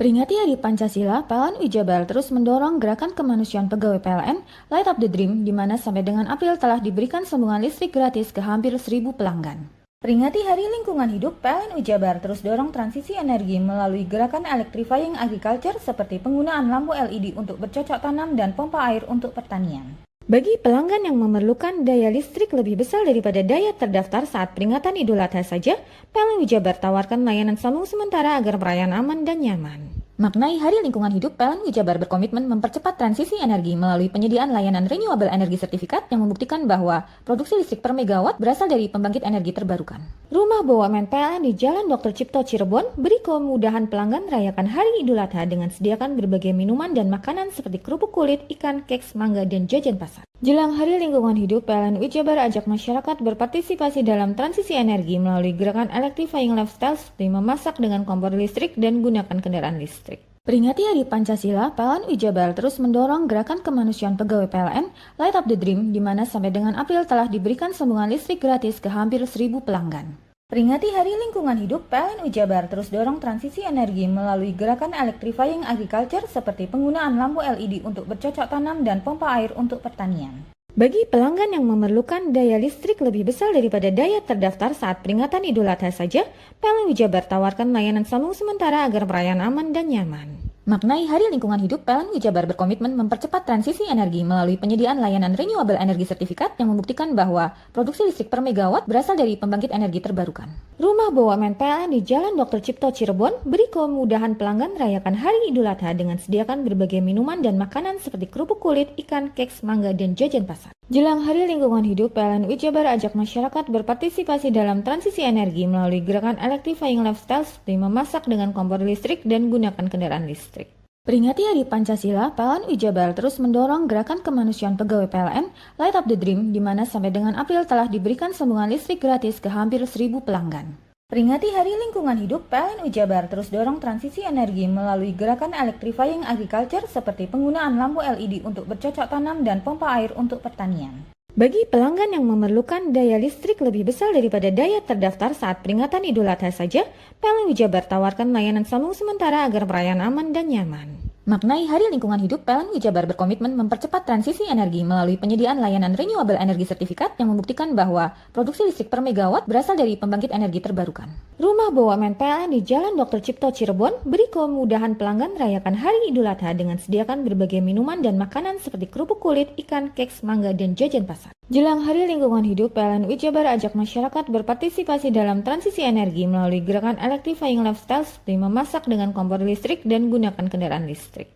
Peringati Hari Pancasila, PLN Jabar terus mendorong gerakan kemanusiaan pegawai PLN Light Up the Dream, di mana sampai dengan April telah diberikan sambungan listrik gratis ke hampir 1.000 pelanggan. Peringati Hari Lingkungan Hidup, PLN Jabar terus dorong transisi energi melalui gerakan electrifying agriculture seperti penggunaan lampu LED untuk bercocok tanam dan pompa air untuk pertanian. Bagi pelanggan yang memerlukan daya listrik lebih besar daripada daya terdaftar saat peringatan Idul Adha saja, PLN Jabar tawarkan layanan sambung sementara agar perayaan aman dan nyaman. Maknai Hari Lingkungan Hidup, PLN Jabar berkomitmen mempercepat transisi energi melalui penyediaan layanan renewable energy certificate yang membuktikan bahwa produksi listrik per megawatt berasal dari pembangkit energi terbarukan. Rumah BUMN PLN di Jalan Dr. Cipto Cirebon beri kemudahan pelanggan merayakan Hari Idul Adha dengan sediakan berbagai minuman dan makanan seperti kerupuk kulit, ikan, keks, mangga, dan jajan pasar. Jelang Hari Lingkungan Hidup, PLN Jabar ajak masyarakat berpartisipasi dalam transisi energi melalui gerakan electrifying lifestyle seperti memasak dengan kompor listrik dan gunakan kendaraan listrik. Peringati Hari Pancasila, PLN Jabar terus mendorong gerakan kemanusiaan pegawai PLN Light Up the Dream, di mana sampai dengan April telah diberikan sambungan listrik gratis ke hampir 1.000 pelanggan. Peringati Hari Lingkungan Hidup, PLN Jabar terus dorong transisi energi melalui gerakan electrifying agriculture seperti penggunaan lampu LED untuk bercocok tanam dan pompa air untuk pertanian. Bagi pelanggan yang memerlukan daya listrik lebih besar daripada daya terdaftar saat peringatan Idul Adha saja, PLN Jabar tawarkan layanan sambung sementara agar perayaan aman dan nyaman. Maknai Hari Lingkungan Hidup, PLN Jabar berkomitmen mempercepat transisi energi melalui penyediaan layanan renewable energy certificate yang membuktikan bahwa produksi listrik per megawatt berasal dari pembangkit energi terbarukan. Rumah BUMN PLN di Jalan Dr. Cipto Cirebon beri kemudahan pelanggan merayakan Hari Idul Adha dengan sediakan berbagai minuman dan makanan seperti kerupuk kulit, ikan, keks, mangga, dan jajan pasar. Jelang Hari Lingkungan Hidup, PLN Jabar ajak masyarakat berpartisipasi dalam transisi energi melalui gerakan electrifying lifestyle seperti memasak dengan kompor listrik dan gunakan kendaraan listrik. Peringati Hari Pancasila, PLN Jabar terus mendorong gerakan kemanusiaan pegawai PLN Light Up the Dream, di mana sampai dengan April telah diberikan sambungan listrik gratis ke hampir 1.000 pelanggan. Peringati Hari Lingkungan Hidup, PLN Jabar terus dorong transisi energi melalui gerakan electrifying agriculture seperti penggunaan lampu LED untuk bercocok tanam dan pompa air untuk pertanian. Bagi pelanggan yang memerlukan daya listrik lebih besar daripada daya terdaftar saat peringatan Idul Adha saja, PLN Jabar tawarkan layanan sambung sementara agar perayaan aman dan nyaman. Maknai Hari Lingkungan Hidup, PLN Jabar berkomitmen mempercepat transisi energi melalui penyediaan layanan renewable energy certificate yang membuktikan bahwa produksi listrik per megawatt berasal dari pembangkit energi terbarukan. Rumah BUMN PLN di Jalan Dr. Cipto Cirebon beri kemudahan pelanggan merayakan Hari Idul Adha dengan sediakan berbagai minuman dan makanan seperti kerupuk kulit, ikan, keks, mangga, dan jajan pasar. Jelang Hari Lingkungan Hidup, PLN Jabar ajak masyarakat berpartisipasi dalam transisi energi melalui gerakan electrifying lifestyle seperti memasak dengan kompor listrik dan gunakan kendaraan listrik.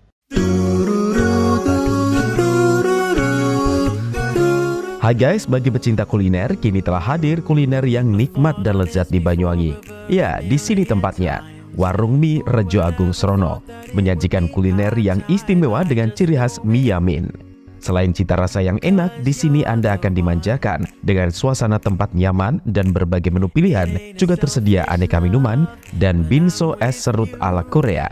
Hai guys, bagi pecinta kuliner, kini telah hadir kuliner yang nikmat dan lezat di Banyuwangi. Ya, di sini tempatnya. Warung Mie Rejo Agung Srono menyajikan kuliner yang istimewa dengan ciri khas mie yamin. Selain cita rasa yang enak, di sini Anda akan dimanjakan dengan suasana tempat nyaman dan berbagai menu pilihan. Juga tersedia aneka minuman dan binso es serut ala Korea.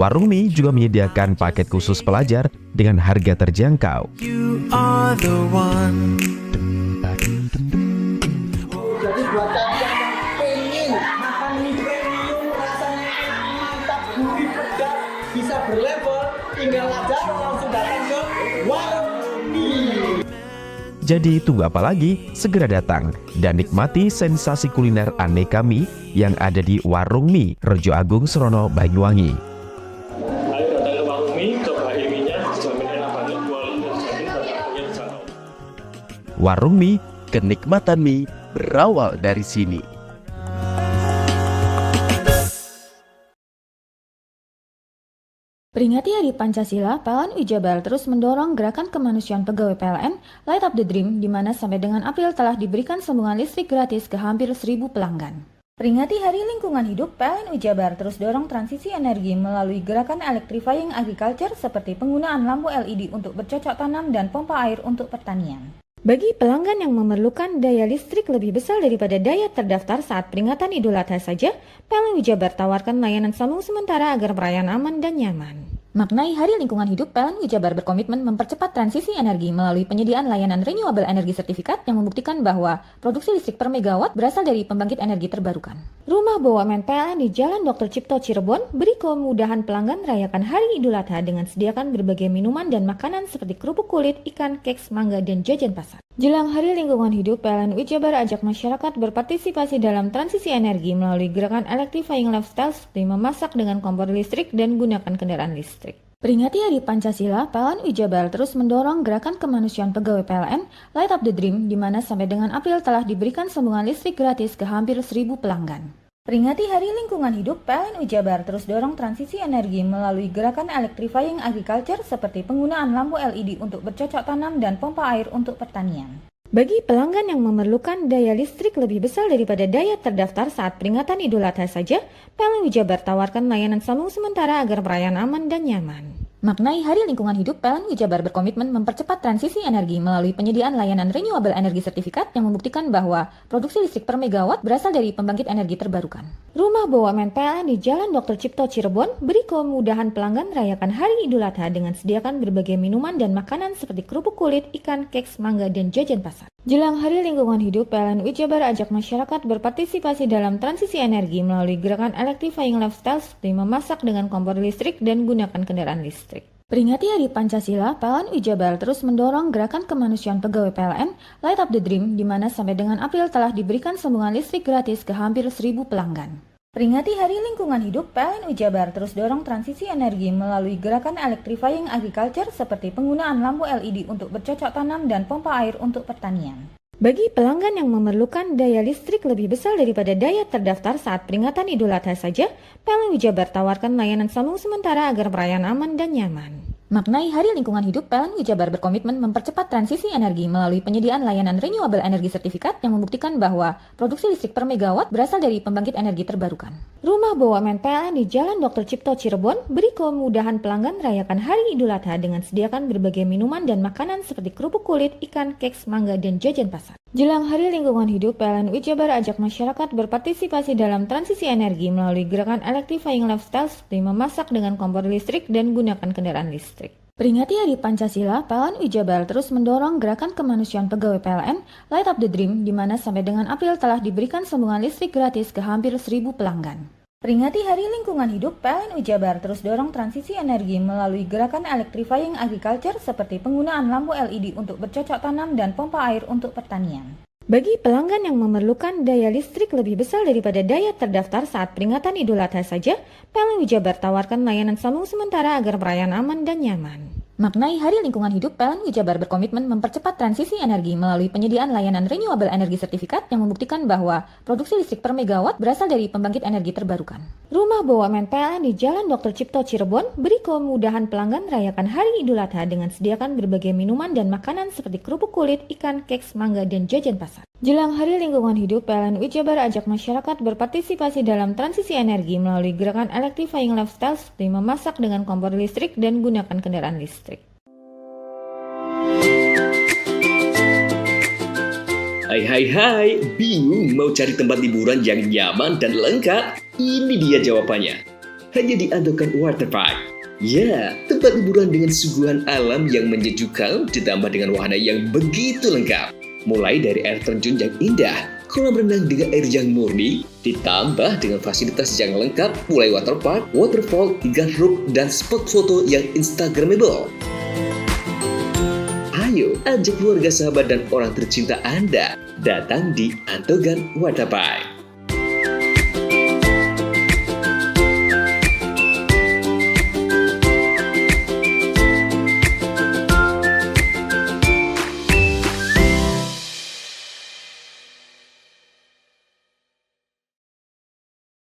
Warung mie juga menyediakan paket khusus pelajar dengan harga terjangkau. are the one. Jadi buat kalian yang pengen makan mie premium rasanya mantap, gurih, pedas, bisa berlevel, tinggal aja langsung datang ke warung mie. Jadi tunggu apa lagi? Segera datang dan nikmati sensasi kuliner aneka mie yang ada di Warung Mie Rejo Agung Srono, Banyuwangi. Ayo datang ke warung mie, coba mie-nya, jamin enak banget, kualitas jamin harganya terjangkau. Warung Mie, kenikmatan mie berawal dari sini. Peringati Hari Pancasila, PLN Jabar terus mendorong gerakan kemanusiaan pegawai PLN Light Up the Dream, di mana sampai dengan April telah diberikan sambungan listrik gratis ke hampir 1.000 pelanggan. Peringati Hari Lingkungan Hidup, PLN Jabar terus dorong transisi energi melalui gerakan electrifying agriculture seperti penggunaan lampu LED untuk bercocok tanam dan pompa air untuk pertanian. Bagi pelanggan yang memerlukan daya listrik lebih besar daripada daya terdaftar saat peringatan Idul Adha saja, PLN Jabar tawarkan layanan sambung sementara agar perayaan aman dan nyaman. Maknai Hari Lingkungan Hidup, PLN Jabar berkomitmen mempercepat transisi energi melalui penyediaan layanan renewable energy sertifikat yang membuktikan bahwa produksi listrik per megawatt berasal dari pembangkit energi terbarukan. Rumah BUMN PLN di Jalan Dr. Cipto Cirebon beri kemudahan pelanggan rayakan Hari Idul Adha dengan sediakan berbagai minuman dan makanan seperti kerupuk kulit, ikan, keks, mangga, dan jajan pasar. Jelang Hari Lingkungan Hidup, PLN Jabar ajak masyarakat berpartisipasi dalam transisi energi melalui gerakan electrifying lifestyle seperti memasak dengan kompor listrik dan gunakan kendaraan listrik. Peringati Hari Pancasila, PLN Jabar terus mendorong gerakan kemanusiaan pegawai PLN Light Up the Dream, di mana sampai dengan April telah diberikan sambungan listrik gratis ke hampir 1.000 pelanggan. Peringati Hari Lingkungan Hidup, PLN Jabar terus dorong transisi energi melalui gerakan electrifying agriculture seperti penggunaan lampu LED untuk bercocok tanam dan pompa air untuk pertanian. Bagi pelanggan yang memerlukan daya listrik lebih besar daripada daya terdaftar saat peringatan Idul Adha saja, PLN Jabar tawarkan layanan sambung sementara agar perayaan aman dan nyaman. Maknai Hari Lingkungan Hidup, PLN Jabar berkomitmen mempercepat transisi energi melalui penyediaan layanan renewable energy sertifikat yang membuktikan bahwa produksi listrik per megawatt berasal dari pembangkit energi terbarukan. Rumah BUMN PLN di Jalan Dr. Cipto Cirebon beri kemudahan pelanggan rayakan Hari Idul Adha dengan sediakan berbagai minuman dan makanan seperti kerupuk kulit, ikan, keks, mangga, dan jajan pasar. Jelang Hari Lingkungan Hidup, PLN Jabar ajak masyarakat berpartisipasi dalam transisi energi melalui gerakan electrifying lifestyle seperti memasak dengan kompor listrik dan gunakan kendaraan listrik. Peringati Hari Pancasila, PLN Jabar terus mendorong gerakan kemanusiaan pegawai PLN Light Up the Dream, di mana sampai dengan April telah diberikan sambungan listrik gratis ke hampir 1.000 pelanggan. Peringati Hari Lingkungan Hidup, PLN Jabar terus dorong transisi energi melalui gerakan electrifying agriculture seperti penggunaan lampu LED untuk bercocok tanam dan pompa air untuk pertanian. Bagi pelanggan yang memerlukan daya listrik lebih besar daripada daya terdaftar saat peringatan Idul Adha saja, PLN Jabar tawarkan layanan sambung sementara agar perayaan aman dan nyaman. Maknai Hari Lingkungan Hidup, PLN Jabar berkomitmen mempercepat transisi energi melalui penyediaan layanan renewable energy sertifikat yang membuktikan bahwa produksi listrik per megawatt berasal dari pembangkit energi terbarukan. Rumah BUMN PLN di Jalan Dr. Cipto Cirebon beri kemudahan pelanggan rayakan Hari Idul Adha dengan sediakan berbagai minuman dan makanan seperti kerupuk kulit, ikan, keks, mangga, dan jajan pasar. Jelang Hari Lingkungan Hidup, PLN Jabar ajak masyarakat berpartisipasi dalam transisi energi melalui gerakan electrifying lifestyle seperti memasak dengan kompor listrik dan gunakan kendaraan listrik. Peringati Hari Pancasila, PLN Jabar terus mendorong gerakan kemanusiaan pegawai PLN Light Up the Dream, di mana sampai dengan April telah diberikan sambungan listrik gratis ke hampir 1.000 pelanggan. Peringati Hari Lingkungan Hidup, PLN Jabar terus dorong transisi energi melalui gerakan electrifying agriculture seperti penggunaan lampu LED untuk bercocok tanam dan pompa air untuk pertanian. Bagi pelanggan yang memerlukan daya listrik lebih besar daripada daya terdaftar saat peringatan Idul Adha saja, PLN Jabar tawarkan layanan sambung sementara agar perayaan aman dan nyaman. Maknai Hari Lingkungan Hidup, PLN Jabar berkomitmen mempercepat transisi energi melalui penyediaan layanan renewable energy sertifikat yang membuktikan bahwa produksi listrik per megawatt berasal dari pembangkit energi terbarukan. Rumah BUMN PLN di Jalan Dr. Cipto Cirebon beri kemudahan pelanggan rayakan Hari Idul Adha dengan sediakan berbagai minuman dan makanan seperti kerupuk kulit, ikan, keks, mangga, dan jajan pasar. Jelang Hari Lingkungan Hidup, PLN Jabar ajak masyarakat berpartisipasi dalam transisi energi melalui gerakan electrifying lifestyle seperti memasak dengan kompor listrik dan gunakan kendaraan listrik. Hai, bingung mau cari tempat liburan yang nyaman dan lengkap? Ini dia jawabannya. hanya di Andokan Waterpark. Ya, tempat liburan dengan suguhan alam yang menyejukkan ditambah dengan wahana yang begitu lengkap. Mulai dari air terjun yang indah, kolam renang dengan air yang murni, ditambah dengan fasilitas yang lengkap mulai waterpark, waterfall, hingga roof dan spot foto yang instagramable. Ayo ajak keluarga, sahabat, dan orang tercinta Anda datang di Andokan Waterpark.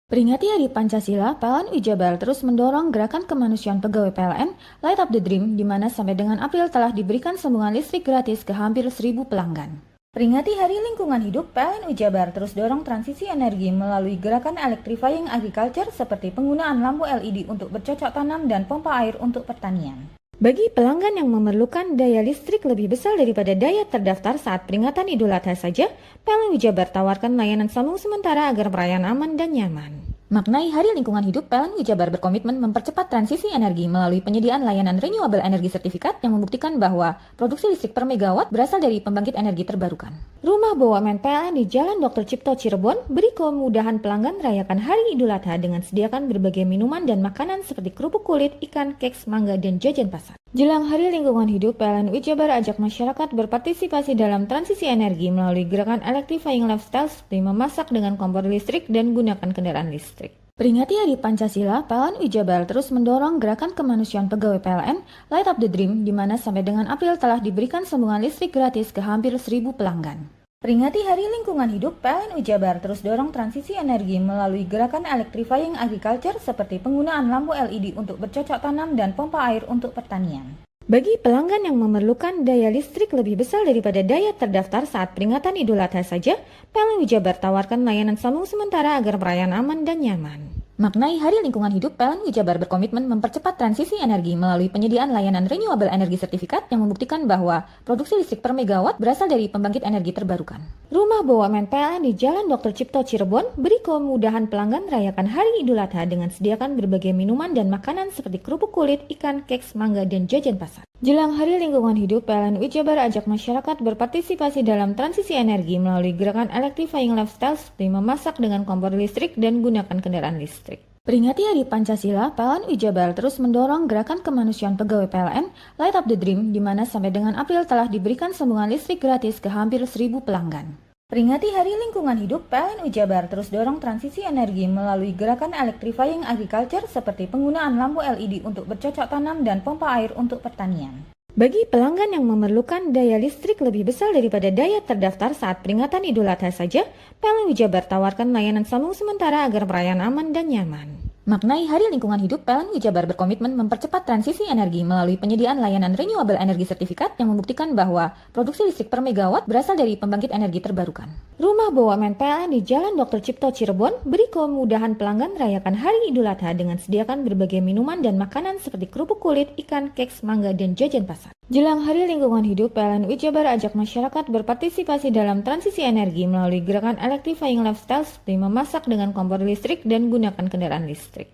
Peringati Hari Pancasila, PLN Jabar terus mendorong gerakan kemanusiaan pegawai PLN Light Up the Dream, di mana sampai dengan April telah diberikan sambungan listrik gratis ke hampir 1.000 pelanggan. Peringati Hari Lingkungan Hidup, PLN Jabar terus dorong transisi energi melalui gerakan electrifying agriculture seperti penggunaan lampu LED untuk bercocok tanam dan pompa air untuk pertanian. Bagi pelanggan yang memerlukan daya listrik lebih besar daripada daya terdaftar saat peringatan Idul Adha saja, PLN Jabar tawarkan layanan sambung sementara agar perayaan aman dan nyaman. Maknai Hari Lingkungan Hidup, PLN Jabar berkomitmen mempercepat transisi energi melalui penyediaan layanan renewable energy sertifikat yang membuktikan bahwa produksi listrik per megawatt berasal dari pembangkit energi terbarukan. Rumah BUMN PLN di Jalan Dr. Cipto Cirebon beri kemudahan pelanggan merayakan Hari Idul Adha dengan sediakan berbagai minuman dan makanan seperti kerupuk kulit, ikan, keks, mangga, dan jajan pasar. Jelang Hari Lingkungan Hidup, PLN Jabar ajak masyarakat berpartisipasi dalam transisi energi melalui gerakan electrifying lifestyle seperti memasak dengan kompor listrik dan gunakan kendaraan listrik. Peringati Hari Pancasila, PLN Jabar terus mendorong gerakan kemanusiaan pegawai PLN Light Up the Dream, di mana sampai dengan April telah diberikan sambungan listrik gratis ke hampir 1.000 pelanggan. Peringati Hari Lingkungan Hidup, PLN Jabar terus dorong transisi energi melalui gerakan electrifying agriculture seperti penggunaan lampu LED untuk bercocok tanam dan pompa air untuk pertanian. Bagi pelanggan yang memerlukan daya listrik lebih besar daripada daya terdaftar saat peringatan Idul Adha saja, PLN Jabar tawarkan layanan sambung sementara agar perayaan aman dan nyaman. Maknai Hari Lingkungan Hidup, PLN Jabar berkomitmen mempercepat transisi energi melalui penyediaan layanan renewable energy sertifikat yang membuktikan bahwa produksi listrik per megawatt berasal dari pembangkit energi terbarukan. Rumah BUMN PLN di Jalan Dr. Cipto Cirebon beri kemudahan pelanggan merayakan Hari Idul Adha dengan sediakan berbagai minuman dan makanan seperti kerupuk kulit, ikan, keks, mangga, dan jajan pasar. Jelang Hari Lingkungan Hidup, PLN Jabar ajak masyarakat berpartisipasi dalam transisi energi melalui gerakan electrifying lifestyle seperti memasak dengan kompor listrik dan gunakan kendaraan listrik. Peringati Hari Pancasila, PLN Jabar terus mendorong gerakan kemanusiaan pegawai PLN Light Up the Dream, di mana sampai dengan April telah diberikan sambungan listrik gratis ke hampir 1.000 pelanggan. Peringati Hari Lingkungan Hidup, PLN Jabar terus dorong transisi energi melalui gerakan electrifying agriculture seperti penggunaan lampu LED untuk bercocok tanam dan pompa air untuk pertanian. Bagi pelanggan yang memerlukan daya listrik lebih besar daripada daya terdaftar saat peringatan Idul Adha saja, PLN Jabar tawarkan layanan sambung sementara agar perayaan aman dan nyaman. Maknai Hari Lingkungan Hidup, PLN Jabar berkomitmen mempercepat transisi energi melalui penyediaan layanan renewable energy sertifikat yang membuktikan bahwa produksi listrik per megawatt berasal dari pembangkit energi terbarukan. Rumah BUMN PLN di Jalan Dr. Cipto Cirebon beri kemudahan pelanggan merayakan Hari Idul Adha dengan sediakan berbagai minuman dan makanan seperti kerupuk kulit, ikan, keks, mangga, dan jajan pasar. Jelang Hari Lingkungan Hidup, PLN Jabar ajak masyarakat berpartisipasi dalam transisi energi melalui gerakan electrifying lifestyle seperti memasak dengan kompor listrik dan gunakan kendaraan listrik.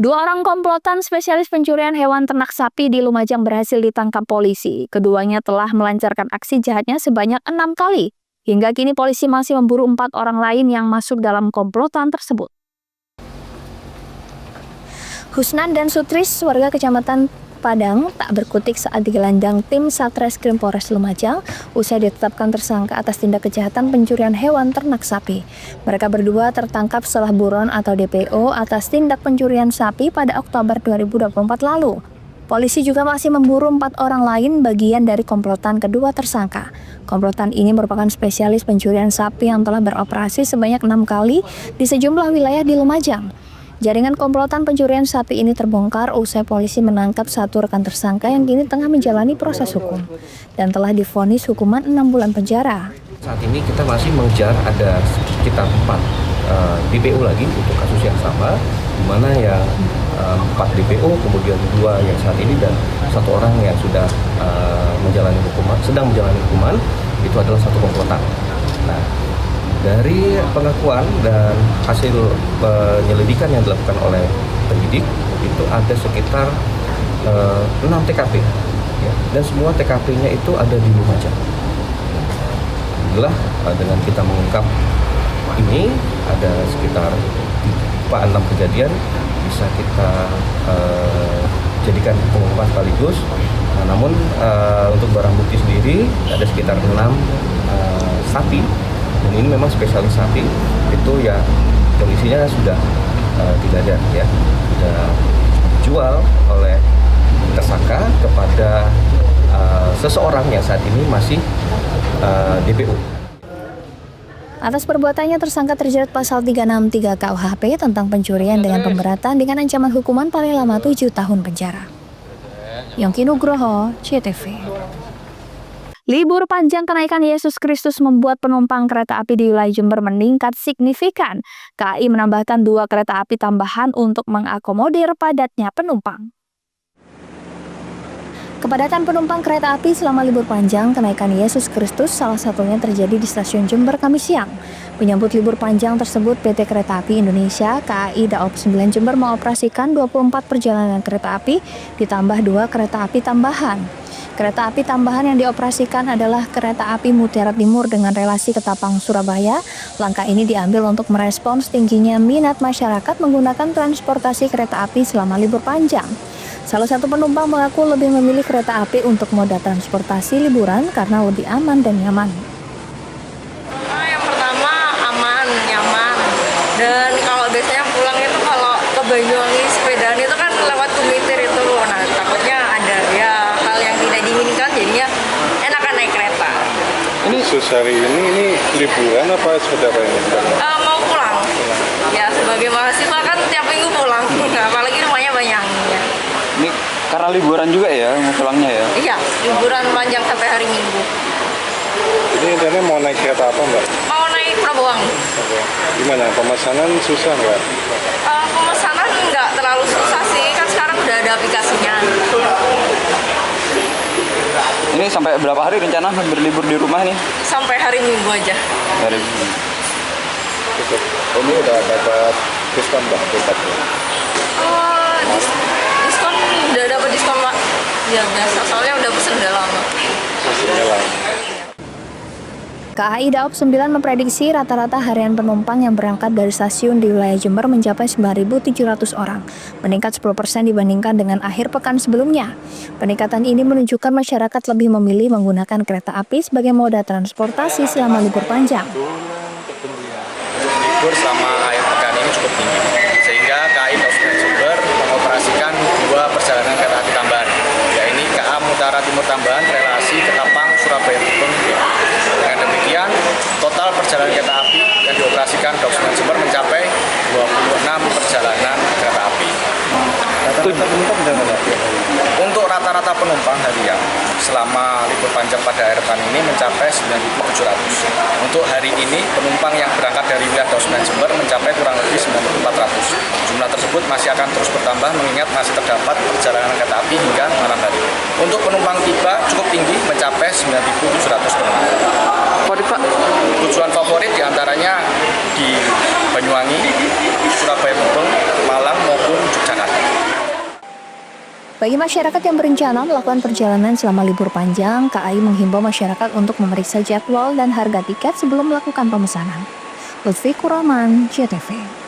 Dua orang komplotan spesialis pencurian hewan ternak sapi di Lumajang berhasil ditangkap polisi. Keduanya telah melancarkan aksi jahatnya sebanyak 6 kali. Hingga kini polisi masih memburu 4 orang lain yang masuk dalam komplotan tersebut. Husnan dan Sutris, warga Kecamatan Padang, tak berkutik saat digelandang tim Satreskrim Polres Lumajang usai ditetapkan tersangka atas tindak kejahatan pencurian hewan ternak sapi. Mereka berdua tertangkap setelah buron atau DPO atas tindak pencurian sapi pada Oktober 2024 lalu. Polisi juga masih memburu 4 orang lain bagian dari komplotan kedua tersangka. Komplotan ini merupakan spesialis pencurian sapi yang telah beroperasi sebanyak 6 kali di sejumlah wilayah di Lumajang. Jaringan komplotan pencurian sapi ini terbongkar usai polisi menangkap 1 rekan tersangka yang kini tengah menjalani proses hukum dan telah divonis hukuman 6 bulan penjara. Saat ini kita masih mengejar ada sekitar 4 DPO lagi untuk kasus yang sama, di mana ya 4 DPO, kemudian 2 yang saat ini dan 1 orang yang sudah sedang menjalani hukuman, itu adalah 1 komplotan. Nah, dari pengakuan dan hasil penyelidikan yang dilakukan oleh penyidik, itu ada sekitar 6 TKP, ya, dan semua TKP-nya itu ada di Lumajang. Alhamdulillah, dengan kita mengungkap ini, ada sekitar 6 kejadian bisa kita jadikan pengungkapan sekaligus. Nah, namun untuk barang bukti sendiri ada sekitar 6 sapi, dan ini memang spesialis sapi, itu ya kondisinya sudah tidak ada, ya, sudah dijual oleh tersangka kepada seseorang yang saat ini masih DPO. Atas perbuatannya, tersangka terjerat pasal 363 KUHP tentang pencurian dengan pemberatan dengan ancaman hukuman paling lama 7 tahun penjara. Yongki Nugroho, CTV. Libur panjang kenaikan Yesus Kristus membuat penumpang kereta api di wilayah Jember meningkat signifikan. KAI menambahkan 2 kereta api tambahan untuk mengakomodir padatnya penumpang. Kepadatan penumpang kereta api selama libur panjang kenaikan Yesus Kristus salah satunya terjadi di stasiun Jember Kamis siang. Menyambut libur panjang tersebut, PT Kereta Api Indonesia KAI Daop 9 Jember mengoperasikan 24 perjalanan kereta api ditambah 2 kereta api tambahan. Kereta api tambahan yang dioperasikan adalah kereta api Mutiara Timur dengan relasi Ketapang Surabaya. Langkah ini diambil untuk merespons tingginya minat masyarakat menggunakan transportasi kereta api selama libur panjang. Salah satu penumpang mengaku lebih memilih kereta api untuk moda transportasi liburan karena lebih aman dan nyaman. Yang pertama aman, nyaman, dan kalau biasanya pulang itu kalau ke Banyuwangi sepedaan itu kan lewat Tumitir itu, nah takutnya ada ya hal yang tidak diinginkan, jadinya enakan naik kereta. Ini hari ini liburan apa seperti apa ini? Mau pulang, ya sebagai mahasiswa kan tiap minggu pulang, apalagi rumahnya banyak. Ya. Ini karena liburan juga ya, mau pulangnya ya? Iya, liburan panjang sampai hari Minggu. Ini intinya mau naik kereta apa Mbak? Mau naik Prabowangi. Oke. Gimana, pemesanan susah nggak? Pemesanan nggak terlalu susah sih, kan sekarang udah ada aplikasinya. Ini sampai berapa hari rencana berlibur di rumah nih? Sampai hari Minggu aja. Hari Minggu. Ini udah dapat diskon Mbak? Diskon udah dapat diskon Pak. Ya biasa, soalnya udah pesen udah lama. KAI Daop 9 memprediksi rata-rata harian penumpang yang berangkat dari stasiun di wilayah Jember mencapai 9.700 orang, meningkat 10% dibandingkan dengan akhir pekan sebelumnya. Peningkatan ini menunjukkan masyarakat lebih memilih menggunakan kereta api sebagai moda transportasi selama libur panjang. Libur selama akhir pekan ini cukup tinggi, sehingga KAI Daop 9 Jember mengoperasikan 2 perjalanan kereta api tambahan, yaitu KA Mutiara Timur tambahan relasi Ketapang Surabaya Gubeng. Dengan demikian, total perjalanan kereta api yang dioperasikan Daop 9 Jember mencapai 26 perjalanan kereta api. Untuk rata-rata penumpang harian selama libur panjang pada akhir pekan ini mencapai 9.700. Untuk hari ini, penumpang yang berangkat dari wilayah Daop 9 Jember mencapai kurang lebih 9.400. Jumlah tersebut masih akan terus bertambah mengingat masih terdapat perjalanan kereta api hingga malam hari. Untuk penumpang tiba cukup tinggi mencapai 9.700 penumpang. Tujuan favorit diantaranya di Banyuwangi, Surabaya Gubeng, Malang maupun Yogyakarta. Bagi masyarakat yang berencana melakukan perjalanan selama libur panjang, KAI menghimbau masyarakat untuk memeriksa jadwal dan harga tiket sebelum melakukan pemesanan. Lutfi Kuraman, CTV.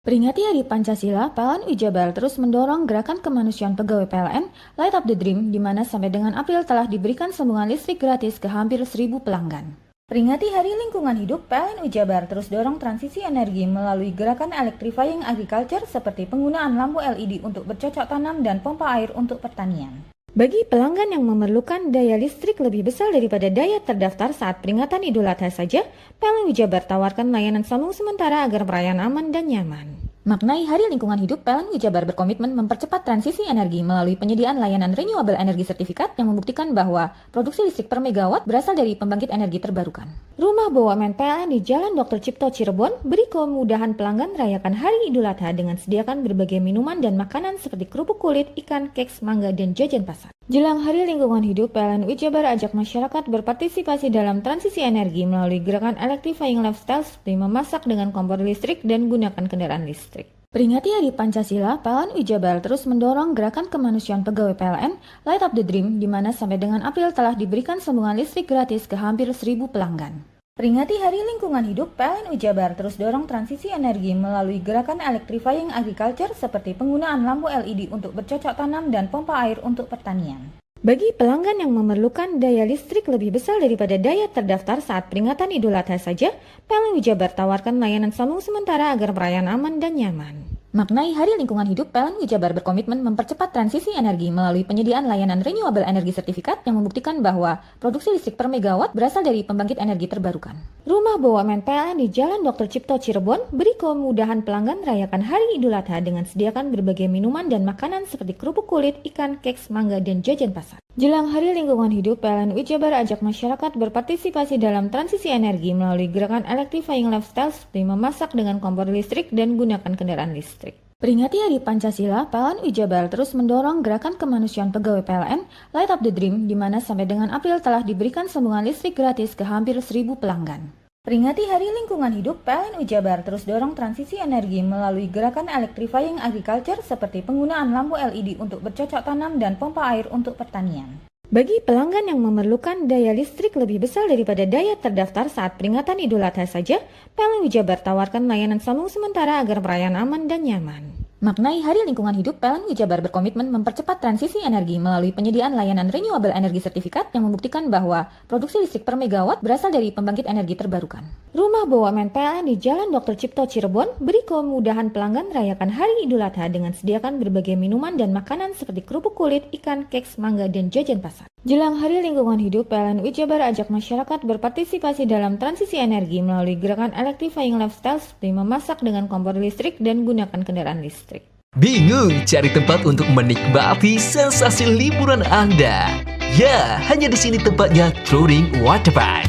Peringati Hari Pancasila, PLN Jabar terus mendorong gerakan kemanusiaan pegawai PLN Light Up the Dream, di mana sampai dengan April telah diberikan sambungan listrik gratis ke hampir 1.000 pelanggan. Peringati Hari Lingkungan Hidup, PLN Jabar terus dorong transisi energi melalui gerakan electrifying agriculture seperti penggunaan lampu LED untuk bercocok tanam dan pompa air untuk pertanian. Bagi pelanggan yang memerlukan daya listrik lebih besar daripada daya terdaftar saat peringatan Idul Adha saja, PLN Jabar tawarkan layanan sambung sementara agar perayaan aman dan nyaman. Maknai Hari Lingkungan Hidup, PLN Jabar berkomitmen mempercepat transisi energi melalui penyediaan layanan renewable energy sertifikat yang membuktikan bahwa produksi listrik per megawatt berasal dari pembangkit energi terbarukan. Rumah BUMN PLN di Jalan Dr. Cipto Cirebon beri kemudahan pelanggan merayakan Hari Idul Adha dengan sediakan berbagai minuman dan makanan seperti kerupuk kulit, ikan, keks, mangga, dan jajan pasar. Jelang Hari Lingkungan Hidup, PLN Jabar ajak masyarakat berpartisipasi dalam transisi energi melalui gerakan electrifying lifestyle seperti memasak dengan kompor listrik dan gunakan kendaraan listrik. Peringati Hari Pancasila, PLN Jabar terus mendorong gerakan kemanusiaan pegawai PLN Light Up the Dream, di mana sampai dengan April telah diberikan sambungan listrik gratis ke hampir 1.000 pelanggan. Peringati Hari Lingkungan Hidup, PLN Jabar terus dorong transisi energi melalui gerakan electrifying agriculture seperti penggunaan lampu LED untuk bercocok tanam dan pompa air untuk pertanian. Bagi pelanggan yang memerlukan daya listrik lebih besar daripada daya terdaftar saat peringatan Idul Adha saja, PLN Jabar tawarkan layanan sambung sementara agar perayaan aman dan nyaman. Maknai Hari Lingkungan Hidup, PLN Jabar berkomitmen mempercepat transisi energi melalui penyediaan layanan renewable energy sertifikat yang membuktikan bahwa produksi listrik per megawatt berasal dari pembangkit energi terbarukan. Rumah BUMN PLN di Jalan Dr. Cipto Cirebon beri kemudahan pelanggan merayakan Hari Idul Adha dengan sediakan berbagai minuman dan makanan seperti kerupuk kulit, ikan, keks, mangga, dan jajan pasar. Jelang Hari Lingkungan Hidup, PLN Jabar ajak masyarakat berpartisipasi dalam transisi energi melalui gerakan electrifying lifestyle seperti memasak dengan kompor listrik dan gunakan kendaraan listrik. Peringati Hari Pancasila, PLN Jabar terus mendorong gerakan kemanusiaan pegawai PLN Light Up the Dream, di mana sampai dengan April telah diberikan sambungan listrik gratis ke hampir 1.000 pelanggan. Peringati Hari Lingkungan Hidup, PLN Jabar terus dorong transisi energi melalui gerakan electrifying agriculture seperti penggunaan lampu LED untuk bercocok tanam dan pompa air untuk pertanian. Bagi pelanggan yang memerlukan daya listrik lebih besar daripada daya terdaftar saat peringatan Idul Adha saja, PLN Jabar tawarkan layanan sambung sementara agar perayaan aman dan nyaman. Maknai Hari Lingkungan Hidup, PLN Jabar berkomitmen mempercepat transisi energi melalui penyediaan layanan renewable energy sertifikat yang membuktikan bahwa produksi listrik per megawatt berasal dari pembangkit energi terbarukan. Rumah BUMN PLN di Jalan Dr. Cipto Cirebon beri kemudahan pelanggan merayakan Hari Idul Adha dengan sediakan berbagai minuman dan makanan seperti kerupuk kulit, ikan, keks, mangga, dan jajan pasar. Jelang Hari Lingkungan Hidup, PLN Jabar ajak masyarakat berpartisipasi dalam transisi energi melalui gerakan electrifying lifestyle seperti memasak dengan kompor listrik dan gunakan kendaraan listrik. Bingung cari tempat untuk menikmati sensasi liburan Anda? Ya, hanya di sini tempatnya Touring Waterpark.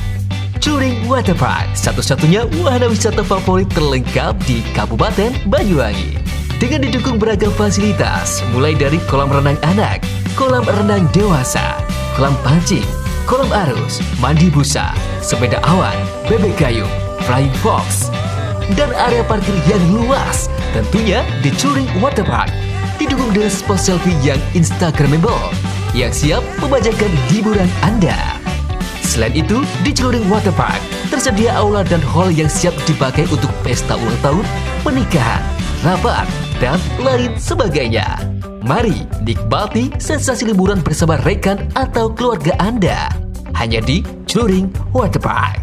Touring Waterpark, satu-satunya wahana wisata favorit terlengkap di Kabupaten Banyuwangi. Dengan didukung beragam fasilitas, mulai dari kolam renang anak, kolam renang dewasa, kolam pancing, kolam arus, mandi busa, sepeda awan, bebek kayu, flying fox, dan area parkir yang luas. Tentunya di Touring Waterpark didukung dengan spot selfie yang instagramable yang siap membajakan hiburan Anda. Selain itu, di Touring Waterpark tersedia aula dan hall yang siap dipakai untuk pesta ulang tahun, pernikahan, rapat, dan lain sebagainya. Mari nikmati sensasi liburan bersama rekan atau keluarga Anda hanya di Touring Waterpark.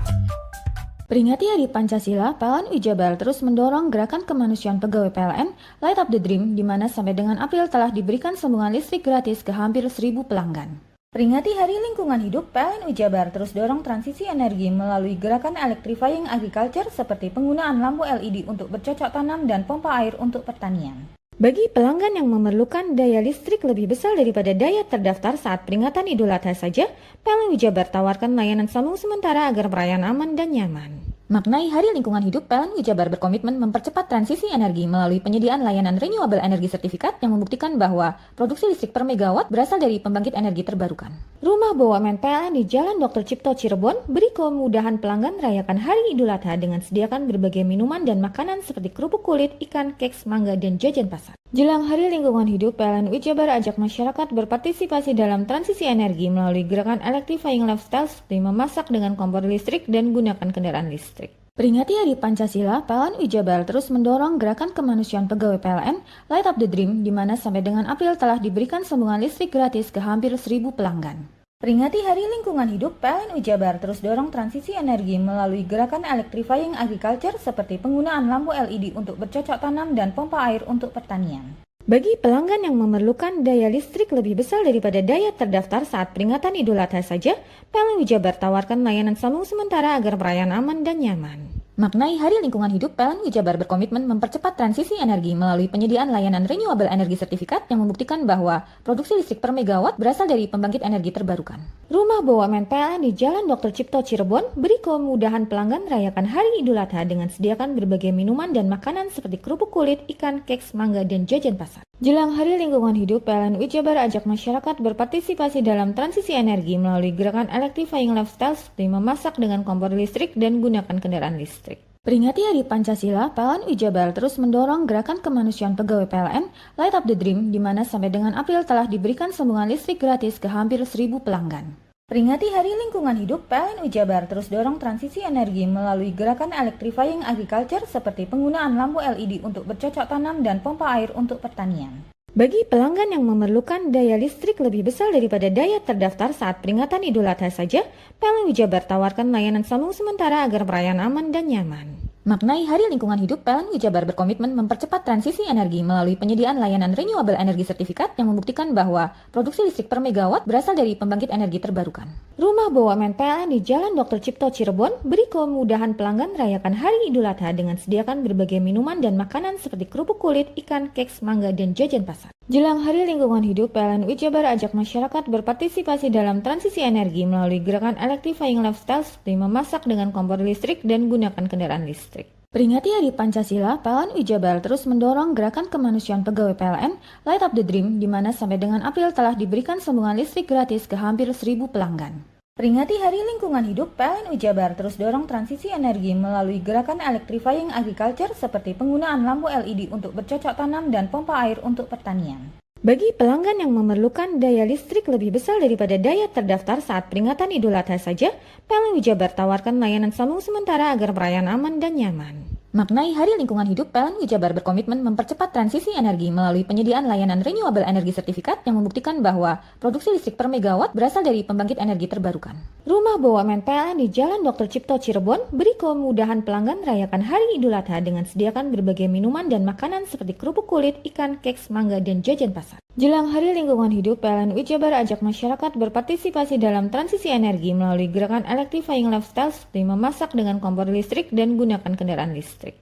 Peringati Hari Pancasila, PLN Jabar terus mendorong gerakan kemanusiaan pegawai PLN Light Up the Dream, di mana sampai dengan April telah diberikan sambungan listrik gratis ke hampir 1.000 pelanggan. Peringati Hari Lingkungan Hidup, PLN Jabar terus dorong transisi energi melalui gerakan electrifying agriculture seperti penggunaan lampu LED untuk bercocok tanam dan pompa air untuk pertanian. Bagi pelanggan yang memerlukan daya listrik lebih besar daripada daya terdaftar saat peringatan Idul Adha saja, PLN Jabar tawarkan layanan sambung sementara agar perayaan aman dan nyaman. Maknai Hari Lingkungan Hidup, PLN Jabar berkomitmen mempercepat transisi energi melalui penyediaan layanan renewable energy sertifikat yang membuktikan bahwa produksi listrik per megawatt berasal dari pembangkit energi terbarukan. Rumah BUMN PLN di Jalan Dr. Cipto Cirebon beri kemudahan pelanggan merayakan Hari Idul Adha dengan sediakan berbagai minuman dan makanan seperti kerupuk kulit, ikan, keks, mangga, dan jajan pasar. Jelang Hari Lingkungan Hidup, PLN Jabar ajak masyarakat berpartisipasi dalam transisi energi melalui gerakan electrifying lifestyle seperti memasak dengan kompor listrik dan gunakan kendaraan listrik. Peringati Hari Pancasila, PLN Jabar terus mendorong gerakan kemanusiaan pegawai PLN Light Up the Dream, di mana sampai dengan April telah diberikan sambungan listrik gratis ke hampir 1.000 pelanggan. Peringati Hari Lingkungan Hidup, PLN Jabar terus dorong transisi energi melalui gerakan electrifying agriculture seperti penggunaan lampu LED untuk bercocok tanam dan pompa air untuk pertanian. Bagi pelanggan yang memerlukan daya listrik lebih besar daripada daya terdaftar saat peringatan Idul Adha saja, PLN Jabar tawarkan layanan sambung sementara agar perayaan aman dan nyaman. Maknai Hari Lingkungan Hidup, PLN Jabar berkomitmen mempercepat transisi energi melalui penyediaan layanan renewable energy sertifikat yang membuktikan bahwa produksi listrik per megawatt berasal dari pembangkit energi terbarukan. Rumah BUMN PLN di Jalan Dr. Cipto Cirebon beri kemudahan pelanggan merayakan Hari Idul Adha dengan sediakan berbagai minuman dan makanan seperti kerupuk kulit, ikan, keks, mangga, dan jajan pasar. Jelang Hari Lingkungan Hidup, PLN Jabar ajak masyarakat berpartisipasi dalam transisi energi melalui gerakan electrifying lifestyle seperti memasak dengan kompor listrik dan gunakan kendaraan listrik. Peringati Hari Pancasila, PLN Jabar terus mendorong gerakan kemanusiaan pegawai PLN Light Up the Dream, di mana sampai dengan April telah diberikan sambungan listrik gratis ke hampir 1.000 pelanggan. Peringati Hari Lingkungan Hidup, PLN Jabar terus dorong transisi energi melalui gerakan electrifying agriculture seperti penggunaan lampu LED untuk bercocok tanam dan pompa air untuk pertanian. Bagi pelanggan yang memerlukan daya listrik lebih besar daripada daya terdaftar saat peringatan Idul Adha saja, PLN Jabar tawarkan layanan sambung sementara agar perayaan aman dan nyaman. Maknai Hari Lingkungan Hidup, PLN Jabar berkomitmen mempercepat transisi energi melalui penyediaan layanan renewable energy sertifikat yang membuktikan bahwa produksi listrik per megawatt berasal dari pembangkit energi terbarukan. Rumah BUMN PLN di Jalan Dr. Cipto Cirebon beri kemudahan pelanggan merayakan Hari Idul Adha dengan sediakan berbagai minuman dan makanan seperti kerupuk kulit, ikan, keks, mangga, dan jajan pasar. Jelang Hari Lingkungan Hidup, PLN Jabar ajak masyarakat berpartisipasi dalam transisi energi melalui gerakan electrifying lifestyle seperti memasak dengan kompor listrik dan gunakan kendaraan listrik. Peringati Hari Pancasila, PLN Jabar terus mendorong gerakan kemanusiaan pegawai PLN Light Up the Dream, di mana sampai dengan April telah diberikan sambungan listrik gratis ke hampir 1.000 pelanggan. Peringati Hari Lingkungan Hidup, PLN Jabar terus dorong transisi energi melalui gerakan electrifying agriculture seperti penggunaan lampu LED untuk bercocok tanam dan pompa air untuk pertanian. Bagi pelanggan yang memerlukan daya listrik lebih besar daripada daya terdaftar saat peringatan Idul Adha saja, PLN Jabar tawarkan layanan sambung sementara agar perayaan aman dan nyaman. Maknai Hari Lingkungan Hidup, PLN Jabar berkomitmen mempercepat transisi energi melalui penyediaan layanan renewable energy sertifikat yang membuktikan bahwa produksi listrik per megawatt berasal dari pembangkit energi terbarukan. Rumah BUMN PLN di Jalan Dr. Cipto Cirebon beri kemudahan pelanggan merayakan Hari Idul Adha dengan sediakan berbagai minuman dan makanan seperti kerupuk kulit, ikan, keks, mangga, dan jajan pasar. Jelang Hari Lingkungan Hidup, PLN Jabar ajak masyarakat berpartisipasi dalam transisi energi melalui gerakan electrifying lifestyle seperti memasak dengan kompor listrik dan gunakan kendaraan listrik.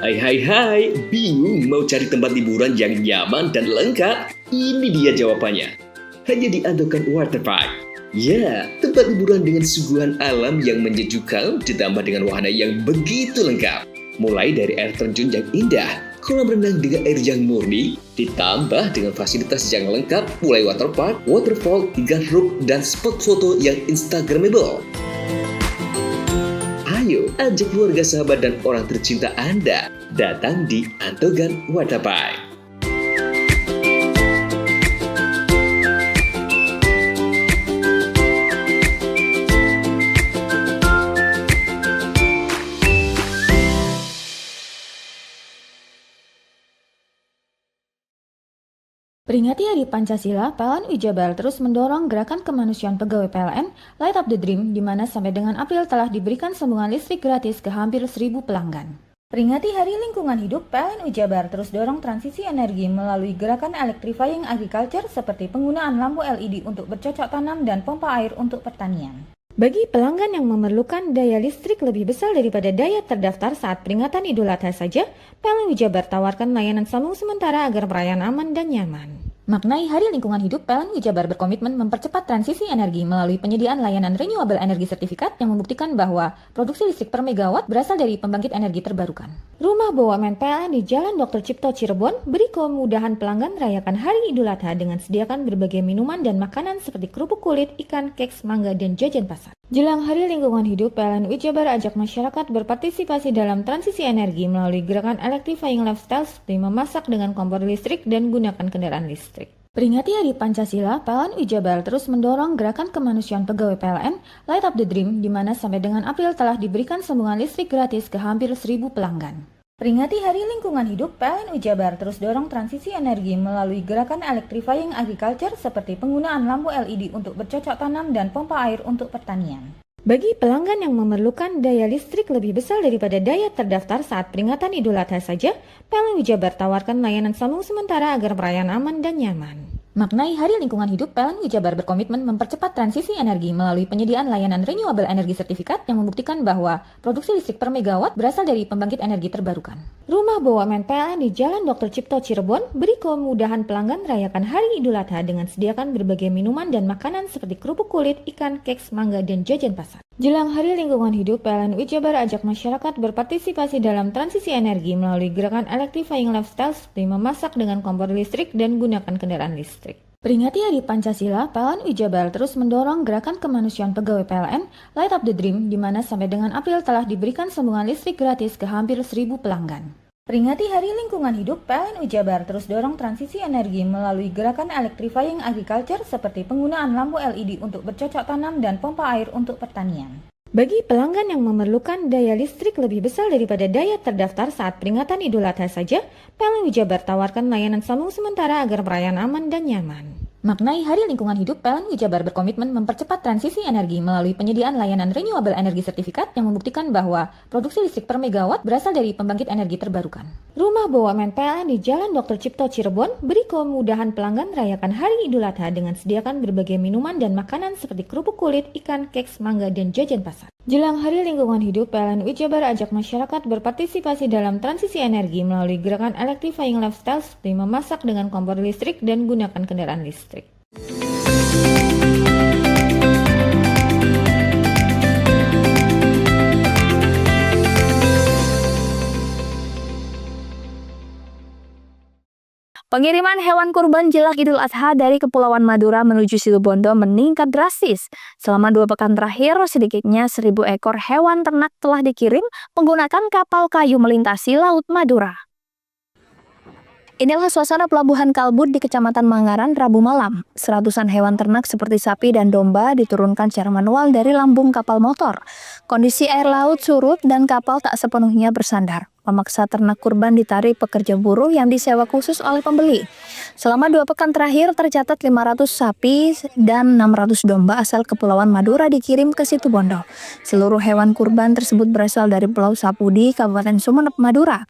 Hai, bingung mau cari tempat liburan yang nyaman dan lengkap? Ini dia jawabannya. Hanya di Andokan Waterpark. Ya, tempat liburan dengan suguhan alam yang menyejukkan ditambah dengan wahana yang begitu lengkap. Mulai dari air terjun yang indah, kolam renang dengan air yang murni, ditambah dengan fasilitas yang lengkap mulai waterpark, waterfall, hingga roof dan spot foto yang instagramable. Ayo, ajak keluarga, sahabat, dan orang tercinta Anda datang di Andokan Waterpark. Peringati Hari Pancasila, PLN Jabar terus mendorong gerakan kemanusiaan pegawai PLN Light Up the Dream, di mana sampai dengan April telah diberikan sambungan listrik gratis ke hampir 1.000 pelanggan. Peringati Hari Lingkungan Hidup, PLN Jabar terus dorong transisi energi melalui gerakan electrifying agriculture seperti penggunaan lampu LED untuk bercocok tanam dan pompa air untuk pertanian. Bagi pelanggan yang memerlukan daya listrik lebih besar daripada daya terdaftar saat peringatan Idul Adha saja, PLN Jabar tawarkan layanan sambung sementara agar perayaan aman dan nyaman. Maknai Hari Lingkungan Hidup, PLN Jabar berkomitmen mempercepat transisi energi melalui penyediaan layanan renewable energy sertifikat yang membuktikan bahwa produksi listrik per megawatt berasal dari pembangkit energi terbarukan. Rumah BUMN PLN di Jalan Dr. Cipto Cirebon beri kemudahan pelanggan merayakan Hari Idul Adha dengan sediakan berbagai minuman dan makanan seperti kerupuk kulit, ikan, keks, mangga, dan jajan pasar. Jelang Hari Lingkungan Hidup, PLN Jabar ajak masyarakat berpartisipasi dalam transisi energi melalui gerakan electrifying lifestyle seperti memasak dengan kompor listrik dan gunakan kendaraan listrik. Peringati Hari Pancasila, PLN Jabar terus mendorong gerakan kemanusiaan pegawai PLN Light Up the Dream, di mana sampai dengan April telah diberikan sambungan listrik gratis ke hampir 1.000 pelanggan. Peringati Hari Lingkungan Hidup, PLN Jabar terus dorong transisi energi melalui gerakan electrifying agriculture seperti penggunaan lampu LED untuk bercocok tanam dan pompa air untuk pertanian. Bagi pelanggan yang memerlukan daya listrik lebih besar daripada daya terdaftar saat peringatan Idul Adha saja, PLN Jabar tawarkan layanan sambung sementara agar perayaan aman dan nyaman. Maknai Hari Lingkungan Hidup, PLN Jabar berkomitmen mempercepat transisi energi melalui penyediaan layanan renewable energy sertifikat yang membuktikan bahwa produksi listrik per megawatt berasal dari pembangkit energi terbarukan. Rumah BUMN PLN di Jalan Dr. Cipto Cirebon beri kemudahan pelanggan merayakan Hari Idul Adha dengan sediakan berbagai minuman dan makanan seperti kerupuk kulit, ikan, keks, mangga, dan jajan pasar. Jelang Hari Lingkungan Hidup, PLN Jabar ajak masyarakat berpartisipasi dalam transisi energi melalui gerakan electrifying lifestyle seperti memasak dengan kompor listrik dan gunakan kendaraan listrik. Peringati Hari Pancasila, PLN Jabar terus mendorong gerakan kemanusiaan pegawai PLN Light Up the Dream, di mana sampai dengan April telah diberikan sambungan listrik gratis ke hampir 1.000 pelanggan. Peringati Hari Lingkungan Hidup, PLN Jabar terus dorong transisi energi melalui gerakan electrifying agriculture seperti penggunaan lampu LED untuk bercocok tanam dan pompa air untuk pertanian. Bagi pelanggan yang memerlukan daya listrik lebih besar daripada daya terdaftar saat peringatan Idul Adha saja, PLN Jabar tawarkan layanan sambung sementara agar perayaan aman dan nyaman. Maknai Hari Lingkungan Hidup, PLN Jabar berkomitmen mempercepat transisi energi melalui penyediaan layanan renewable energy sertifikat yang membuktikan bahwa produksi listrik per megawatt berasal dari pembangkit energi terbarukan. Rumah BUMN PLN di Jalan Dr. Cipto Cirebon beri kemudahan pelanggan merayakan Hari Idul Adha dengan sediakan berbagai minuman dan makanan seperti kerupuk kulit, ikan, keks, mangga, dan jajan pasar. Jelang Hari Lingkungan Hidup, PLN Jabar ajak masyarakat berpartisipasi dalam transisi energi melalui gerakan electrifying lifestyle seperti memasak dengan kompor listrik dan gunakan kendaraan listrik. Pengiriman hewan kurban jelang Idul Adha dari Kepulauan Madura menuju Situbondo meningkat drastis. Selama 2 pekan terakhir, sedikitnya 1.000 ekor hewan ternak telah dikirim menggunakan kapal kayu melintasi Laut Madura. Inilah suasana Pelabuhan Kalbut di Kecamatan Mangaran Rabu malam. Seratusan hewan ternak seperti sapi dan domba diturunkan secara manual dari lambung kapal motor. Kondisi air laut surut dan kapal tak sepenuhnya bersandar. Pemaksa ternak kurban ditarik pekerja buruh yang disewa khusus oleh pembeli. Selama 2 pekan terakhir tercatat 500 sapi dan 600 domba asal Kepulauan Madura dikirim ke Situbondo. Seluruh hewan kurban tersebut berasal dari Pulau Sapudi, Kabupaten Sumeneb, Madura.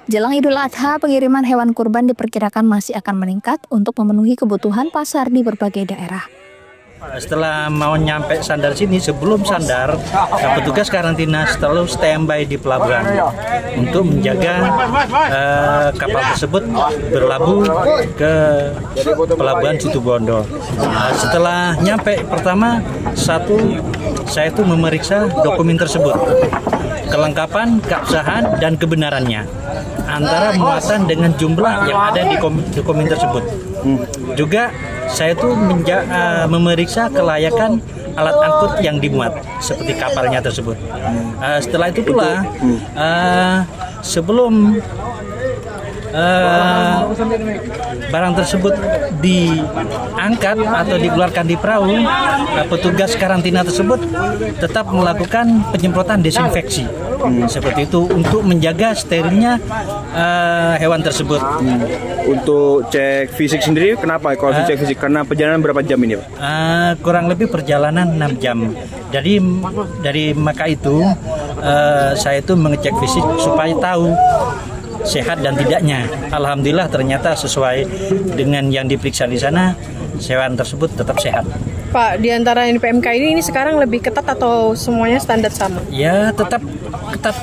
Jelang Idul Adha, pengiriman hewan kurban diperkirakan masih akan meningkat untuk memenuhi kebutuhan pasar di berbagai daerah. Setelah mau nyampe sandar sini, sebelum sandar, petugas karantina selalu standby di pelabuhan untuk menjaga kapal tersebut berlabuh ke pelabuhan Situbondo. Setelah nyampe pertama, saya itu memeriksa dokumen tersebut, kelengkapan, keabsahan, dan kebenarannya antara muatan dengan jumlah yang ada di dokumen tersebut. Juga saya tuh memeriksa kelayakan alat angkut yang dimuat seperti kapalnya tersebut. Setelah itu pula sebelum barang tersebut diangkat atau dikeluarkan di perahu, petugas karantina tersebut tetap melakukan penyemprotan desinfeksi seperti itu untuk menjaga sterilnya hewan tersebut. Untuk cek fisik sendiri, kenapa kalau cek fisik? Karena perjalanan berapa jam ini, Pak? Kurang lebih perjalanan 6 jam. Jadi dari maka itu saya itu mengecek fisik supaya tahu sehat dan tidaknya. Alhamdulillah ternyata sesuai dengan yang diperiksa di sana, hewan tersebut tetap sehat. Pak, di antara PMK ini sekarang lebih ketat atau semuanya standar sama? Ya, tetap ketat,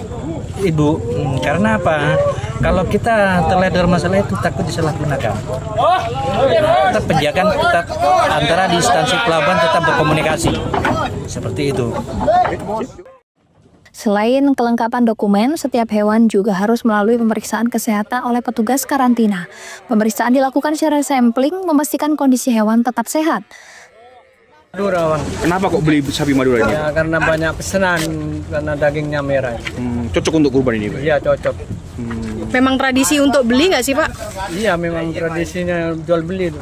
Ibu. Karena apa? Kalau kita terleder masalah itu takut disalahgunakan. Tetap penjagaan ketat antara di instansi pelabuhan tetap berkomunikasi. Seperti itu. Selain kelengkapan dokumen, setiap hewan juga harus melalui pemeriksaan kesehatan oleh petugas karantina. Pemeriksaan dilakukan secara sampling memastikan kondisi hewan tetap sehat. Madura, Bang. Kenapa kok beli sapi Madura ini? Ya, karena banyak pesanan, karena dagingnya merah. Cocok untuk kurban ini, Pak? Iya, cocok. Memang tradisi untuk beli nggak sih, Pak? Iya, memang tradisinya jual beli itu.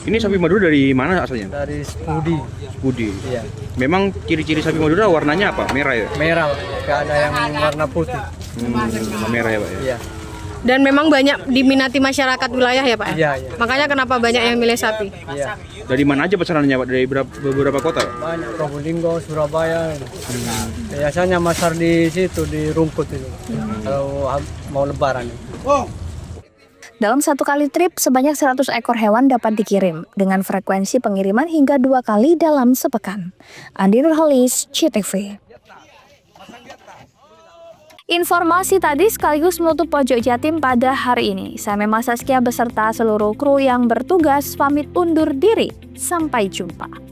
Ini sapi Madura dari mana asalnya? Dari Sepudi. Sepudi. Iya. Memang ciri-ciri sapi Madura warnanya apa? Merah ya? Merah, nggak ada yang warna putih. Merah ya, Pak? Ya? Iya. Dan memang banyak diminati masyarakat wilayah ya, Pak? Iya, iya. Makanya kenapa banyak yang milih sapi? Iya. Dari mana aja pesanannya, Pak? Dari beberapa kota? Banyak, Probolinggo, Surabaya. Biasanya masar di situ, di Rungkut itu. Kalau mau lebaran. Dalam satu kali trip, sebanyak 100 ekor hewan dapat dikirim, dengan frekuensi pengiriman hingga 2 kali dalam sepekan. Andi Nurhalis, CTV. Informasi tadi sekaligus menutup Pojok Jatim pada hari ini. Saya Mema Saskia beserta seluruh kru yang bertugas pamit undur diri. Sampai jumpa.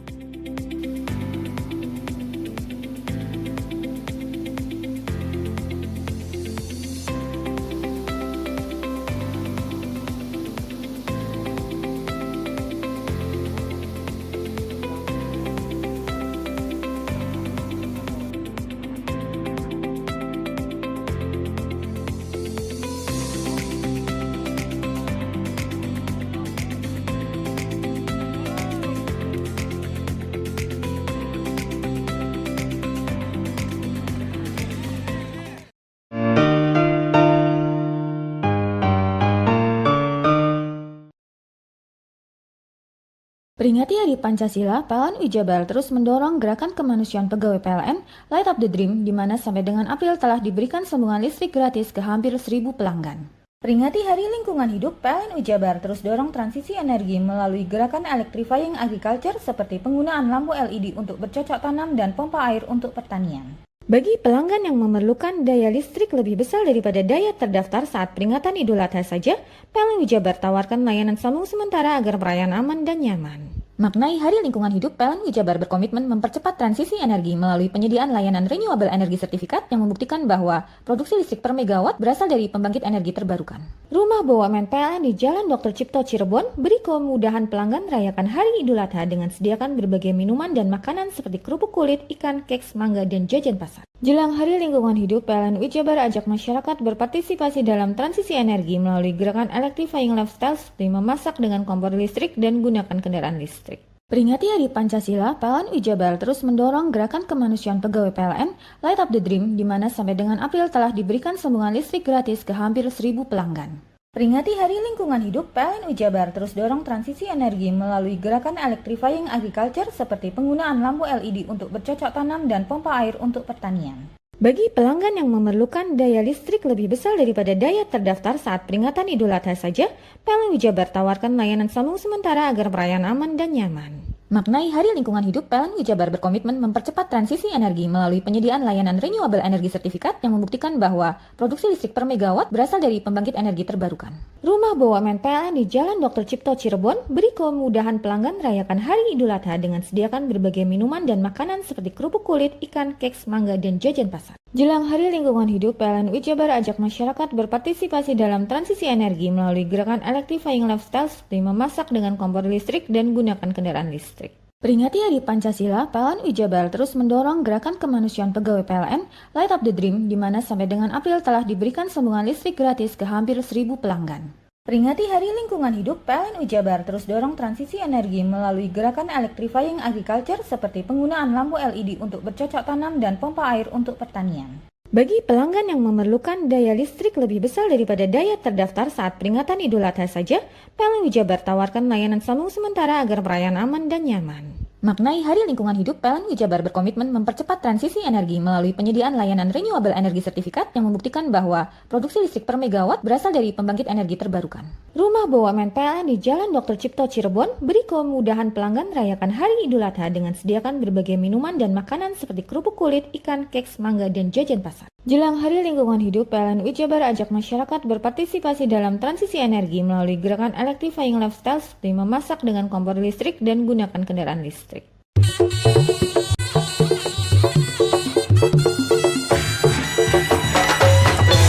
Peringati Hari Pancasila, PLN Jabar terus mendorong gerakan kemanusiaan pegawai PLN Light Up the Dream, di mana sampai dengan April telah diberikan sambungan listrik gratis ke hampir 1.000 pelanggan. Peringati Hari Lingkungan Hidup, PLN Jabar terus dorong transisi energi melalui gerakan electrifying agriculture seperti penggunaan lampu LED untuk bercocok tanam dan pompa air untuk pertanian. Bagi pelanggan yang memerlukan daya listrik lebih besar daripada daya terdaftar saat peringatan Idul Adha saja, PLN Jabar tawarkan layanan sambung sementara agar perayaan aman dan nyaman. Maknai Hari Lingkungan Hidup, PLN Jabar berkomitmen mempercepat transisi energi melalui penyediaan layanan renewable energy sertifikat yang membuktikan bahwa produksi listrik per megawatt berasal dari pembangkit energi terbarukan. Rumah BUMN PLN di Jalan Dr. Cipto Cirebon beri kemudahan pelanggan merayakan Hari Idul Adha dengan sediakan berbagai minuman dan makanan seperti kerupuk kulit, ikan, keks, mangga, dan jajan pasar. Jelang Hari Lingkungan Hidup, PLN Jabar ajak masyarakat berpartisipasi dalam transisi energi melalui gerakan electrifying lifestyle seperti memasak dengan kompor listrik dan gunakan kendaraan listrik. Peringati Hari Pancasila, PLN Jabar terus mendorong gerakan kemanusiaan pegawai PLN Light Up the Dream, di mana sampai dengan April telah diberikan sambungan listrik gratis ke hampir 1.000 pelanggan. Peringati Hari Lingkungan Hidup, PLN Jabar terus dorong transisi energi melalui gerakan electrifying agriculture seperti penggunaan lampu LED untuk bercocok tanam dan pompa air untuk pertanian. Bagi pelanggan yang memerlukan daya listrik lebih besar daripada daya terdaftar saat peringatan Idul Adha saja, PLN Jabar tawarkan layanan sambung sementara agar perayaan aman dan nyaman. Maknai Hari Lingkungan Hidup, PLN Jabar berkomitmen mempercepat transisi energi melalui penyediaan layanan renewable energy sertifikat yang membuktikan bahwa produksi listrik per megawatt berasal dari pembangkit energi terbarukan. Rumah BUMN PLN di Jalan Dr. Cipto Cirebon beri kemudahan pelanggan merayakan Hari Idul Adha dengan sediakan berbagai minuman dan makanan seperti kerupuk kulit, ikan, keks, mangga, dan jajan pasar. Jelang Hari Lingkungan Hidup, PLN Jabar ajak masyarakat berpartisipasi dalam transisi energi melalui gerakan electrifying lifestyle seperti memasak dengan kompor listrik dan gunakan kendaraan listrik. Peringati Hari Pancasila, PLN Jabar terus mendorong gerakan kemanusiaan pegawai PLN Light Up the Dream, di mana sampai dengan April telah diberikan sambungan listrik gratis ke hampir 1.000 pelanggan. Peringati Hari Lingkungan Hidup, PLN Jabar terus dorong transisi energi melalui gerakan electrifying agriculture seperti penggunaan lampu LED untuk bercocok tanam dan pompa air untuk pertanian. Bagi pelanggan yang memerlukan daya listrik lebih besar daripada daya terdaftar saat peringatan Idul Adha saja, PLN Jabar tawarkan layanan sambung sementara agar perayaan aman dan nyaman. Maknai Hari Lingkungan Hidup, PLN Jabar berkomitmen mempercepat transisi energi melalui penyediaan layanan renewable energy sertifikat yang membuktikan bahwa produksi listrik per megawatt berasal dari pembangkit energi terbarukan. Rumah BUMN PLN di Jalan Dr. Cipto Cirebon beri kemudahan pelanggan merayakan Hari Idul Adha dengan sediakan berbagai minuman dan makanan seperti kerupuk kulit, ikan, keks, mangga, dan jajan pasar. Jelang Hari Lingkungan Hidup, PLN Jabar ajak masyarakat berpartisipasi dalam transisi energi melalui gerakan electrifying lifestyle seperti memasak dengan kompor listrik dan gunakan kendaraan listrik.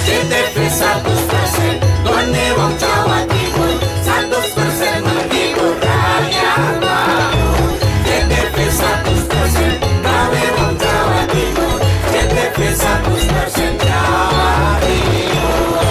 CTV 100% Gone Wong Jawa Timur 100% menghibur rakyat makmur. CTV 100% Gawe Wong Jawa Timur. CTV 100% Jawa Timur.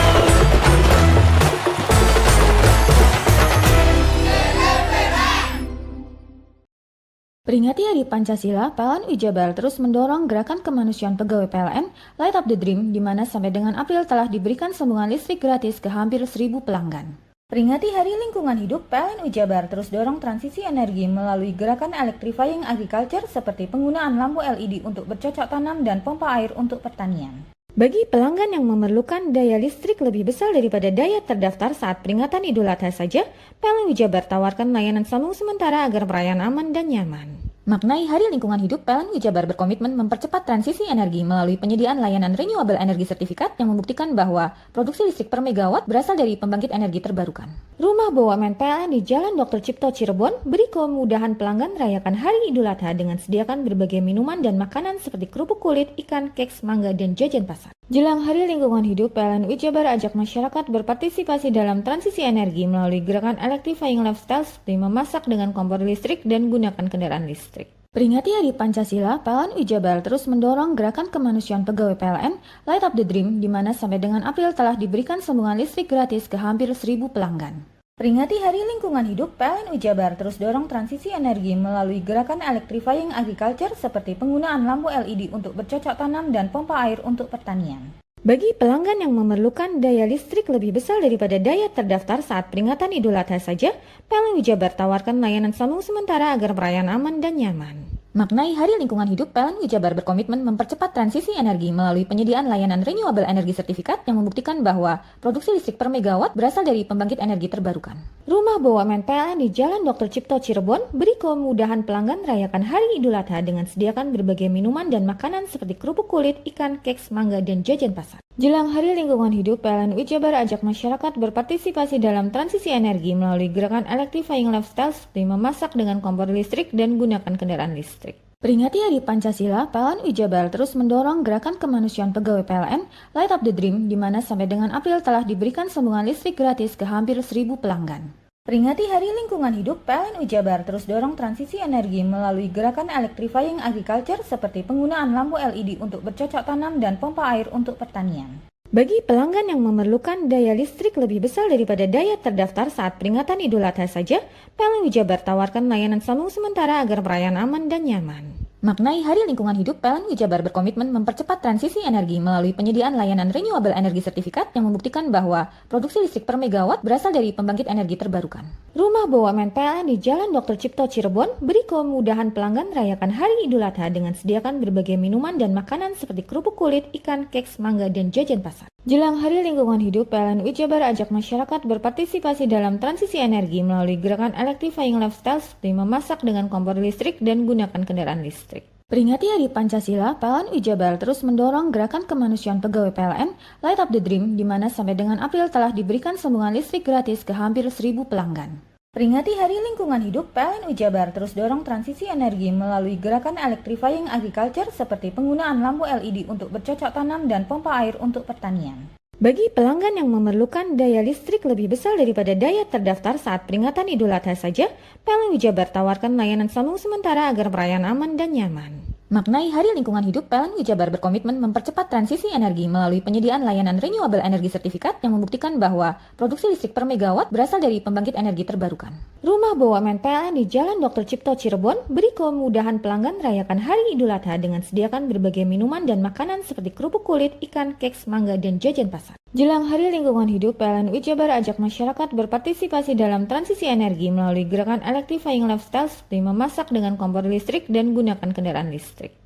Peringati Hari Pancasila, PLN Jabar terus mendorong gerakan kemanusiaan pegawai PLN Light Up the Dream, di mana sampai dengan April telah diberikan sambungan listrik gratis ke hampir 1.000 pelanggan. Peringati Hari Lingkungan Hidup, PLN Jabar terus dorong transisi energi melalui gerakan electrifying agriculture seperti penggunaan lampu LED untuk bercocok tanam dan pompa air untuk pertanian. Bagi pelanggan yang memerlukan daya listrik lebih besar daripada daya terdaftar saat peringatan Idul Adha saja, PLN Wijabar tawarkan layanan sambung sementara agar perayaan aman dan nyaman. Maknai Hari Lingkungan Hidup, PLN Wijabar berkomitmen mempercepat transisi energi melalui penyediaan layanan renewable energy sertifikat yang membuktikan bahwa produksi listrik per megawatt berasal dari pembangkit energi terbarukan. Rumah BUMN PLN di Jalan Dr. Cipto Cirebon beri kemudahan pelanggan merayakan Hari Idul Adha dengan sediakan berbagai minuman dan makanan seperti kerupuk kulit, ikan, keks, mangga, dan jajan pasar. Jelang Hari Lingkungan Hidup, PLN Wijabar ajak masyarakat berpartisipasi dalam transisi energi melalui gerakan electrifying lifestyle seperti memasak dengan kompor listrik dan gunakan kendaraan listrik. Peringati Hari Pancasila, PLN Wijabar terus mendorong gerakan kemanusiaan pegawai PLN Light Up the Dream, di mana sampai dengan April telah diberikan sambungan listrik gratis ke hampir 1.000 pelanggan. Peringati Hari Lingkungan Hidup, PLN Wijabar terus dorong transisi energi melalui gerakan electrifying agriculture seperti penggunaan lampu LED untuk bercocok tanam dan pompa air untuk pertanian. Bagi pelanggan yang memerlukan daya listrik lebih besar daripada daya terdaftar saat peringatan Idul Adha saja, PLN Wijabar tawarkan layanan sambung sementara agar perayaan aman dan nyaman. Maknai Hari Lingkungan Hidup, PLN Wijabar berkomitmen mempercepat transisi energi melalui penyediaan layanan renewable energy sertifikat yang membuktikan bahwa produksi listrik per megawatt berasal dari pembangkit energi terbarukan. Rumah BUMN PLN di Jalan Dr. Cipto Cirebon beri kemudahan pelanggan merayakan Hari Idul Adha dengan sediakan berbagai minuman dan makanan seperti kerupuk kulit, ikan, keks, mangga, dan jajan pasar. Jelang Hari Lingkungan Hidup, PLN Wijabar ajak masyarakat berpartisipasi dalam transisi energi melalui gerakan electrifying lifestyle seperti memasak dengan kompor listrik dan gunakan kendaraan listrik. Peringati Hari Pancasila, PLN Wijabar terus mendorong gerakan kemanusiaan pegawai PLN Light Up the Dream, di mana sampai dengan April telah diberikan sambungan listrik gratis ke hampir 1.000 pelanggan. Peringati Hari Lingkungan Hidup, PLN Wijabar terus dorong transisi energi melalui gerakan electrifying agriculture seperti penggunaan lampu LED untuk bercocok tanam dan pompa air untuk pertanian. Bagi pelanggan yang memerlukan daya listrik lebih besar daripada daya terdaftar saat peringatan Idul Adha saja, PLN Wijabar tawarkan layanan sambung sementara agar perayaan aman dan nyaman. Maknai Hari Lingkungan Hidup, PLN Wijabar berkomitmen mempercepat transisi energi melalui penyediaan layanan renewable energy sertifikat yang membuktikan bahwa produksi listrik per megawatt berasal dari pembangkit energi terbarukan. Rumah BUMN PLN di Jalan Dr. Cipto Cirebon beri kemudahan pelanggan merayakan Hari Idul Adha dengan sediakan berbagai minuman dan makanan seperti kerupuk kulit, ikan, keks, mangga, dan jajan pasar. Jelang Hari Lingkungan Hidup, PLN Wijabar ajak masyarakat berpartisipasi dalam transisi energi melalui gerakan electrifying lifestyle seperti memasak dengan kompor listrik dan gunakan kendaraan listrik. Peringati Hari Pancasila, PLN Wijabar terus mendorong gerakan kemanusiaan pegawai PLN Light Up the Dream, di mana sampai dengan April telah diberikan sambungan listrik gratis ke hampir 1.000 pelanggan. Peringati Hari Lingkungan Hidup, PLN Wijabar terus dorong transisi energi melalui gerakan electrifying agriculture seperti penggunaan lampu LED untuk bercocok tanam dan pompa air untuk pertanian. Bagi pelanggan yang memerlukan daya listrik lebih besar daripada daya terdaftar saat peringatan Idul Adha saja, PLN Wijabar tawarkan layanan sambung sementara agar perayaan aman dan nyaman. Maknai Hari Lingkungan Hidup, PLN Wijabar berkomitmen mempercepat transisi energi melalui penyediaan layanan renewable energy sertifikat yang membuktikan bahwa produksi listrik per megawatt berasal dari pembangkit energi terbarukan. Rumah BUMN PLN di Jalan Dr. Cipto Cirebon beri kemudahan pelanggan merayakan Hari Idul Adha dengan sediakan berbagai minuman dan makanan seperti kerupuk kulit, ikan, keks, mangga, dan jajan pasar. Jelang Hari Lingkungan Hidup, PLN Wijabar ajak masyarakat berpartisipasi dalam transisi energi melalui gerakan electrifying lifestyle seperti memasak dengan kompor listrik dan gunakan kendaraan listrik.